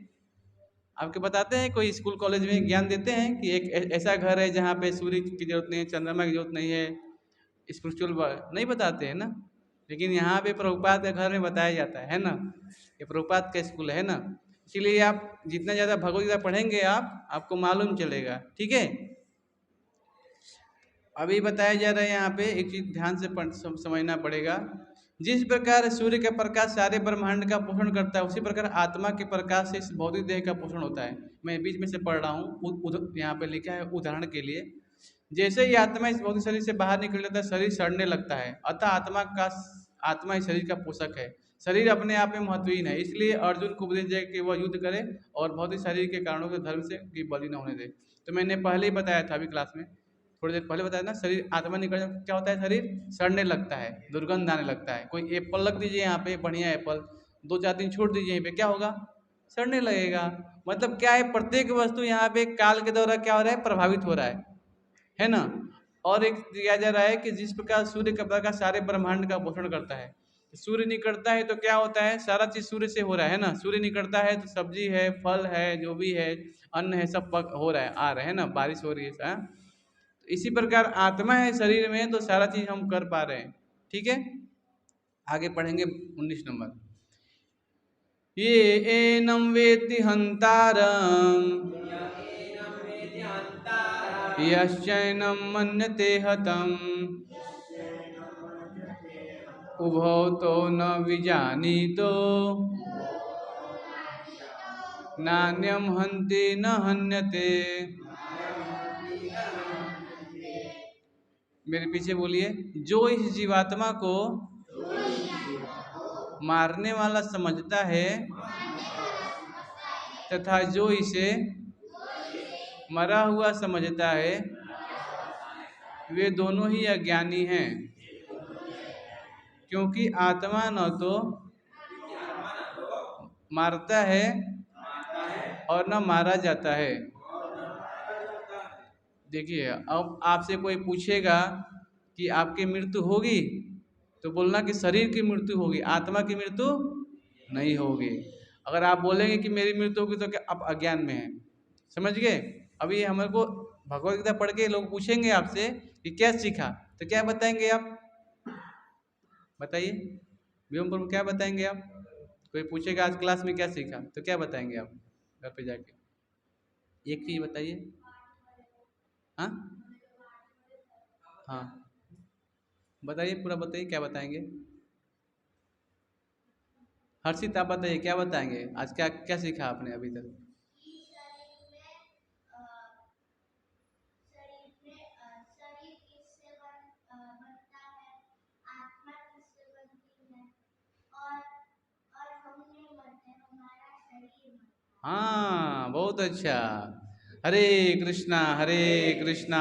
आपके बताते हैं कोई स्कूल कॉलेज में ज्ञान देते हैं कि एक ऐसा घर है जहाँ पे सूर्य की जरूरत नहीं है, चंद्रमा की जरूरत नहीं है, स्पिरिचुअल नहीं बताते हैं ना। लेकिन यहाँ पे प्रभुपाद के घर में बताया जाता है ना। ये प्रभुपाद का स्कूल है ना, इसीलिए आप जितना ज़्यादा भगवद गीता पढ़ेंगे आपको मालूम चलेगा। ठीक है, अभी बताया जा रहा है यहाँ पे एक चीज ध्यान से समझना पड़ेगा। जिस प्रकार सूर्य का प्रकाश सारे ब्रह्मांड का पोषण करता है, उसी प्रकार आत्मा के प्रकाश से इस भौतिक देह का पोषण होता है। मैं बीच में से पढ़ रहा हूँ, यहाँ पे लिखा है उदाहरण के लिए। जैसे ही आत्मा इस भौतिक शरीर से बाहर निकल जाता है, शरीर सड़ने लगता है, अतः आत्मा इस शरीर का पोषक है। शरीर अपने आप में महत्वहीन है, इसलिए अर्जुन को उपदेश दिया कि वह युद्ध करे और भौतिक शरीर के कारणों से धर्म से की बलि न होने दे। तो मैंने पहले ही बताया था अभी क्लास में, थोड़ी देर पहले बताया ना, शरीर आत्मा निकल जाता क्या होता है? शरीर सड़ने लगता है, दुर्गंध आने लगता है। कोई एप्पल रख दीजिए यहाँ पे, बढ़िया एप्पल, 2-4 दिन छोड़ दीजिए यहीं पे, क्या होगा? सड़ने लगेगा। मतलब क्या है, प्रत्येक वस्तु यहाँ पे काल के द्वारा क्या हो रहा है? प्रभावित हो रहा है ना। और एक दिया जा रहा है कि जिस प्रकार सूर्य का प्रकाश सारे ब्रह्मांड का पोषण करता है, सूर्य निकलता है तो क्या होता है? सारा चीज सूर्य से हो रहा है ना। सूर्य निकलता है तो सब्जी है, फल है, जो भी है, अन्न है, सब हो रहा है, आ रहा है ना, बारिश हो रही है। तो इसी प्रकार आत्मा है शरीर में, तो सारा चीज हम कर पा रहे हैं। ठीक है, आगे पढ़ेंगे 19 नंबर। ये एनम वेत्ति हंतारम यश्चैनं मन्यते हतम् उभौ तो न विजानीतो नान्यं हन्ति न हन्यते। मेरे पीछे बोलिए। जो इस जीवात्मा को मारने वाला समझता है तथा जो इसे मरा हुआ समझता है, वे दोनों ही अज्ञानी हैं, क्योंकि आत्मा न तो मारता है और न मारा जाता है। देखिए, अब आपसे कोई पूछेगा कि आपकी मृत्यु होगी, तो बोलना कि शरीर की मृत्यु होगी, आत्मा की मृत्यु नहीं होगी। अगर आप बोलेंगे कि मेरी मृत्यु होगी तो क्या आप अज्ञान में हैं। समझ गए? अभी हमारे को भगवद गीता पढ़ के लोग पूछेंगे आपसे कि क्या सीखा, तो क्या बताएंगे आप? बताइए व्योम प्रभु, क्या बताएंगे आप? कोई पूछेगा आज क्लास में क्या सीखा, तो क्या बताएंगे आप घर पे जाके? एक चीज बताइए। हाँ हाँ, बताइए, पूरा बताइए, क्या बताएंगे? हर्षित आप बताइए, क्या बताएंगे आज? क्या क्या सीखा आपने अभी तक? हाँ, बहुत अच्छा। हरे कृष्णा कृष्णा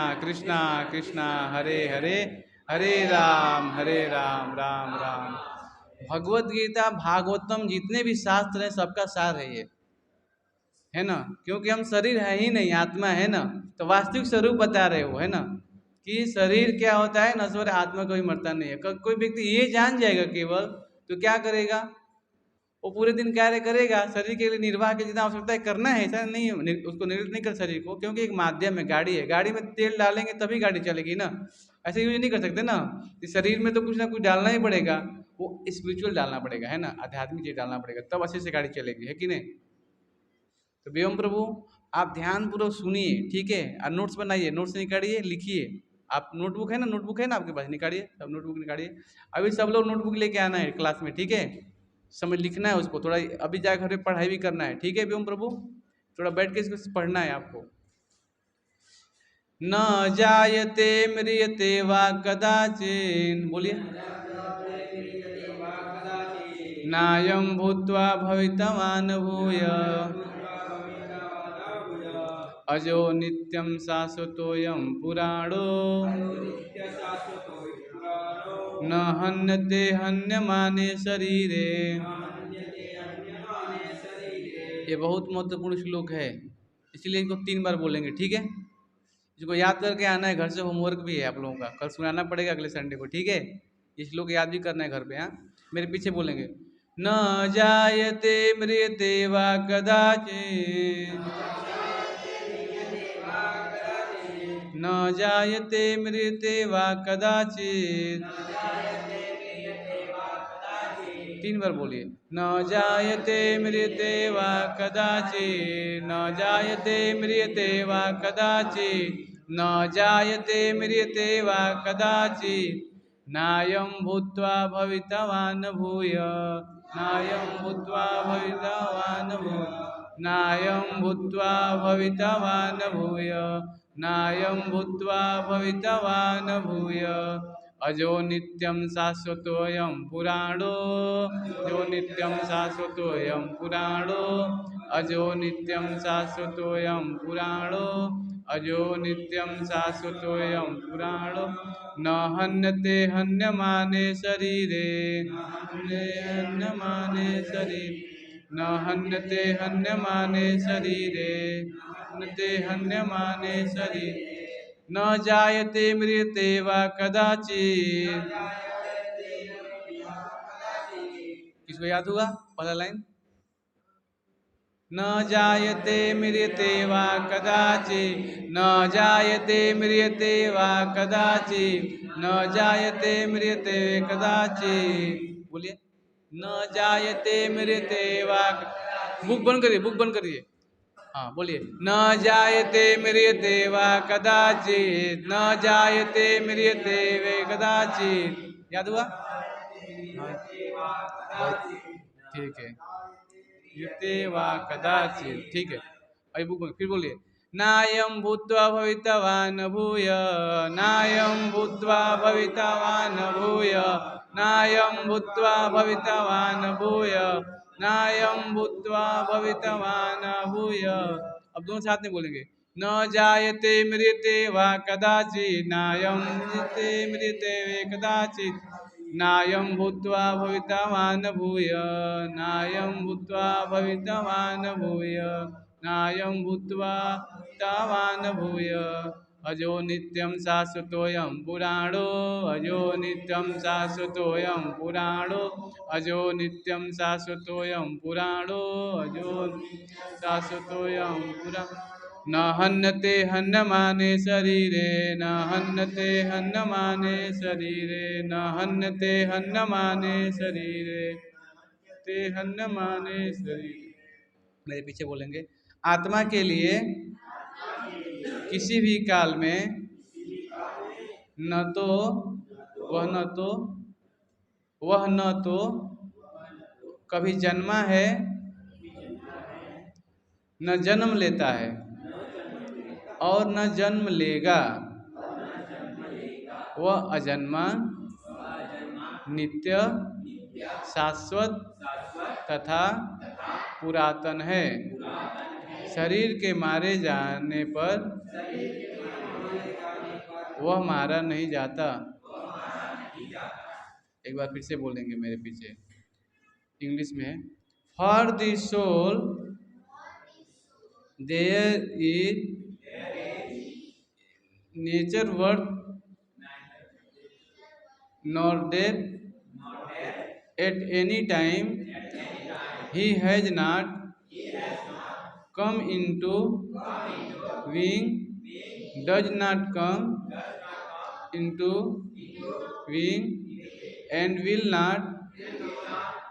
कृष्णा हरे हरे, हरे राम राम राम। भगवत गीता, भागवतम, जितने भी शास्त्र हैं सबका सार है ये, है ना। क्योंकि हम शरीर है ही नहीं, आत्मा है ना। तो वास्तविक स्वरूप बता रहे हो, है ना, कि शरीर क्या होता है, नश्वर, आत्मा कोई मरता नहीं है। कोई व्यक्ति ये जान जाएगा केवल, तो क्या करेगा? वो पूरे दिन कार्य करेगा, शरीर के लिए निर्वाह की जितना आवश्यकता है करना है, ऐसा नहीं है उसको निवृत्त नहीं कर शरीर को, क्योंकि एक माध्यम है, गाड़ी है, गाड़ी में तेल डालेंगे तभी गाड़ी चलेगी ना, ऐसे यूज नहीं कर सकते ना। इस शरीर में तो कुछ ना कुछ डालना ही पड़ेगा, वो स्पिरिचुअल डालना पड़ेगा, है ना, आध्यात्मिक चीज डालना पड़ेगा, तब अच्छे से गाड़ी चलेगी, है कि नहीं। तो व्योम प्रभु आप ध्यान पूर्वक सुनिए, ठीक है, और नोट्स बनाइए, नोट्स निकालिए, लिखिए। आप नोटबुक है ना, नोटबुक है ना आपके पास, निकालिए, सब नोटबुक निकालिए। अभी सब लोग नोटबुक लेके आना है क्लास में, ठीक है, समय लिखना है उसको, थोड़ा अभी जाकर घर पे पढ़ाई भी करना है, ठीक है व्योम प्रभु, थोड़ा बैठ के इसको पढ़ना है आपको। न जायते म्रियते वा कदाचिन, बोलिए, नायं भूत्वा भवितवान् भूय अजो नित्यं शाश्वतोऽयं पुराणो न हन्यते हन्यमाने शरीरे। ये बहुत महत्वपूर्ण श्लोक है, इसलिए इनको 3 बार बोलेंगे, ठीक है। इसको याद करके आना है, घर से होमवर्क भी है आप लोगों का, कल सुनाना पड़ेगा अगले संडे को, ठीक है। ये श्लोक याद भी करना है घर पे, हाँ। मेरे पीछे बोलेंगे, न जायते म्रियते वा कदाचित्, न जायते म्रियते वा कदाचित्, 3 बार बोलिए, न जायते म्रियते वा कदाचित्, न जायते म्रियते वा कदाचित्, न जायते म्रियते वा कदाचित्, नायं भूत्वा भवितवान् भूय, नायं भूत्वा भवितवान् भूय, नायं भूत्वा भवितवान् भूय, नायं भूत्वा भवितवान् भूय अजो नित्यं शाश्वतोऽयं पुराणो, अजो नित्यं शाश्वतोऽयं पुराणो, अजो नित्यं शाश्वतोऽयं पुराणो, अजो नित्यं शाश्वतोऽयं पुराणो न हन्यते हन्यमाने शरीरे, न हन्यमाने शरीरे, न हन्यते हन्यमाने शरीरे, न हन्यते हन्यमाने शरीरे, न जायते म्रियते वा कदाचित्। किसको याद हुआ पहला लाइन, न जायते म्रियते वा कदाचित्, न जायते म्रियते वा कदाचित्, न जायते म्रियते कदाचित्, बोलिए, न जायते म्रियते वा, बुक बंद करिए, बुक बंद करिए, हाँ बोलिए, न जायते म्रियते वा कदाचित्, न जायते म्रियते वे कदाचित्, याद हुआ, हाँ ठीक है, म्रियते वा कदाचित्, ठीक है। अभी बुक फिर बोलिए, नायं भूत्वा भवितवान् भूय, नायं भूत्वा भवितवान् भूय, नायं भूत्वा भवितवान् भूय, नायं भूत्वा भवितवान् भूय। अब दोनों साथ में बोलेंगे, न जायते म्रियते वा कदाचित्, नायं जायते म्रियते वे कदाचित्, नायं भूत्वा भवितवान् भूय, नायं भूत्वा भवितवान् भूय, नायं भूत्वा भवितवान् भूय अजो नित्यं शाश्वतोऽयं पुराणो, अजो नित्यं शाश्वतोऽयं पुराणो, अजो नित्यं शाश्वतोऽयं पुराणो, अजो शाश्वतोऽयं पुराणो न हन्यते हन्यमाने शरीरे, न हन्यते हन्यमाने शरीरे, न हन्यते हन्यमाने शरीरे, ते हन्यमाने शरीरे। मेरे पीछे बोलेंगे, आत्मा के लिए किसी भी काल में न तो वह न तो वह न तो कभी जन्मा है न जन्म लेता है और न जन्म लेगा, वह अजन्मा नित्य शाश्वत तथा पुरातन है। शरीर के मारे जाने पर वह मारा नहीं जाता। एक बार फिर से बोलेंगे मेरे पीछे, इंग्लिश में है, for the soul there is nature worth nor death at any time he has not come into being, does not come into being, and will not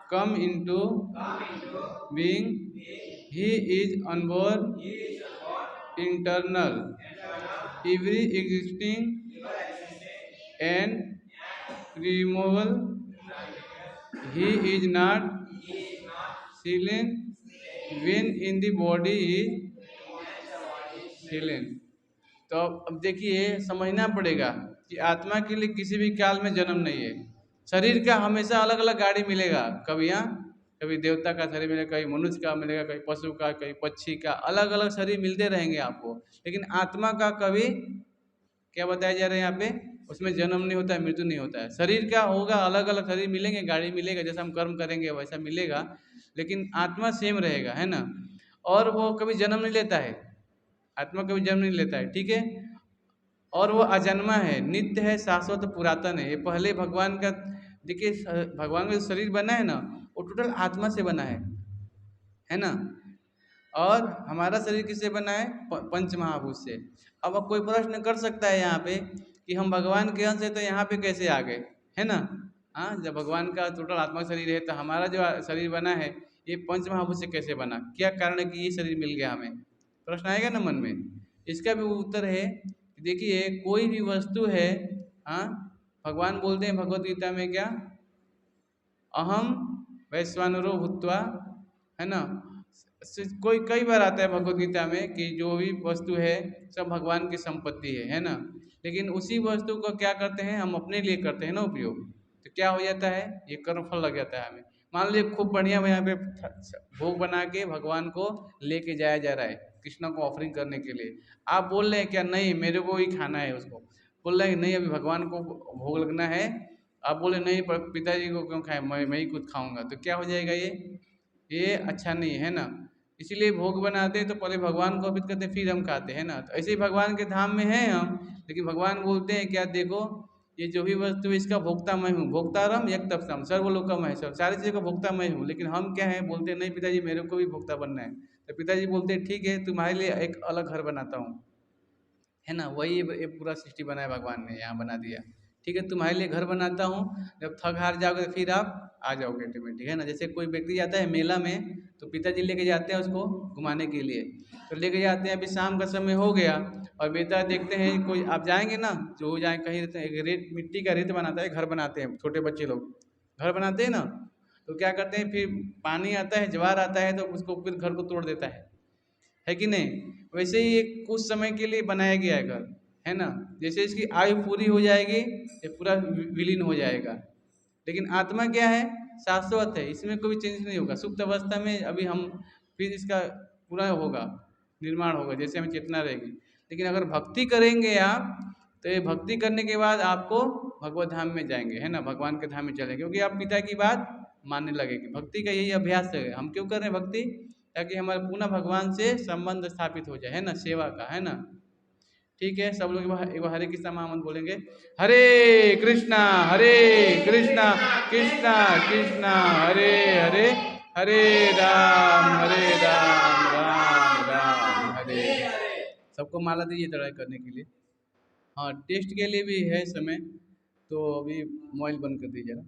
come into being. He is unborn, internal, every existing and removal. He is not silent when in the body is silent. तो अब देखिए समझना पड़ेगा कि आत्मा के लिए किसी भी काल में जन्म नहीं है। शरीर का हमेशा अलग अलग गाड़ी मिलेगा, कभी यहाँ कभी देवता का शरीर मिलेगा, कभी मनुष्य का मिलेगा, कभी पशु का, कभी पक्षी का, अलग अलग शरीर मिलते रहेंगे आपको। लेकिन आत्मा का कभी क्या बताया जा रहा है यहाँ पे, उसमें जन्म नहीं होता है, मृत्यु नहीं होता है। शरीर का होगा, अलग अलग शरीर मिलेंगे, गाड़ी मिलेगा, जैसा हम कर्म करेंगे वैसा मिलेगा, लेकिन आत्मा सेम रहेगा, है ना। और वो कभी जन्म नहीं लेता है, आत्मा कभी जन्म नहीं लेता है, ठीक है। और वो अजन्मा है, नित्य है, शाश्वत पुरातन है। ये पहले भगवान का देखिए, भगवान का जो शरीर बना है ना, वो टोटल आत्मा से बना है ना। और हमारा शरीर किससे बना है, पंच महाभूत से। अब कोई प्रश्न कर सकता है यहाँ पे कि हम भगवान के अंश है तो यहाँ पे कैसे आ गए, है ना। हाँ, जब भगवान का टोटल आत्मा शरीर है तो हमारा जो शरीर बना है ये पंच महाभूत से कैसे बना, क्या कारण है कि ये शरीर मिल गया हमें, प्रश्न आएगा ना मन में। इसका भी उत्तर है, देखिए कोई भी वस्तु है, हाँ, भगवान बोलते हैं भगवत गीता में क्या, अहम वैश्वानरो भूत्वा, है ना। कोई कई बार आता है भगवत गीता में कि जो भी वस्तु है सब भगवान की संपत्ति है ना। लेकिन उसी वस्तु को क्या करते हैं, हम अपने लिए करते हैं ना उपयोग, तो क्या हो जाता है, ये कर्म फल लग जाता है हमें। मान लीजिए खूब बढ़िया यहाँ पे भोग बना के भगवान को लेके जाया जा रहा है, कृष्ण को ऑफरिंग करने के लिए। आप बोल रहे हैं क्या, नहीं मेरे को ही खाना है, उसको बोल रहे हैं नहीं अभी भगवान को भोग लगना है। आप बोले नहीं पिताजी को क्यों खाए, मैं ही खुद खाऊंगा, तो क्या हो जाएगा, ये अच्छा नहीं है ना। इसीलिए भोग बनाते हैं तो पहले भगवान को अर्पित करते फिर हम खाते हैं ना। तो ऐसे ही भगवान के धाम में हैं हम, लेकिन भगवान बोलते हैं क्या, देखो ये जो भी वस्तु है इसका भोक्ता मैं हूँ, भोक्तारम यज्ञतपसम सर्वलोकम है, सब सारी चीज़ों का भोक्ता मैं हूँ। लेकिन हम क्या है, बोलते हैं नहीं पिताजी मेरे को भी भोक्ता बनना है। तो पिताजी बोलते हैं ठीक है तुम्हारे लिए एक अलग घर बनाता हूँ, है ना। वही ये पूरा सृष्टि बनाया भगवान ने, यहाँ बना दिया, ठीक है तुम्हारे लिए घर बनाता हूँ, जब थक हार जाओगे फिर आप आ जाओगे ऑटोमेटिक, है ना। जैसे कोई व्यक्ति जाता है मेला में तो पिताजी लेके जाते हैं उसको घुमाने के लिए, तो लेके जाते हैं, अभी शाम का समय हो गया और बेटा देखते हैं कोई, आप जाएंगे ना जो हो जाए कहीं रहते हैं, एक रेत मिट्टी का रेत बनाता है, घर बनाते हैं, छोटे बच्चे लोग घर बनाते हैं ना, तो क्या करते हैं फिर पानी आता है, ज्वार आता है तो उसको फिर घर को तोड़ देता है कि नहीं। वैसे ही एक कुछ समय के लिए बनाया गया है घर, है ना। जैसे इसकी आयु पूरी हो जाएगी ये पूरा विलीन हो जाएगा। लेकिन आत्मा क्या है, शाश्वत है, इसमें कोई चेंज नहीं होगा। सुप्त अवस्था में अभी हम फिर इसका पूरा होगा, निर्माण होगा, जैसे हमें चेतना रहेगी। लेकिन अगर भक्ति करेंगे आप तो ये भक्ति करने के बाद आपको भगवत धाम में जाएंगे, है ना, भगवान के धाम में चलेंगे, क्योंकि आप पिता की बात मानने लगेंगे। भक्ति का यही अभ्यास है, हम क्यों कर रहे हैं भक्ति, ताकि हमारा पुनः भगवान से संबंध स्थापित हो जाए, है ना, सेवा का, है ना। ठीक है, सब लोग एक बार हरे कृष्णा महामंत्र बोलेंगे, हरे कृष्णा कृष्णा कृष्णा हरे हरे, हरे राम राम राम हरे। सबको माला दीजिए चढ़ाई करने के लिए। हाँ, टेस्ट के लिए भी है समय, तो अभी मोबाइल बंद कर दीजिए जरा।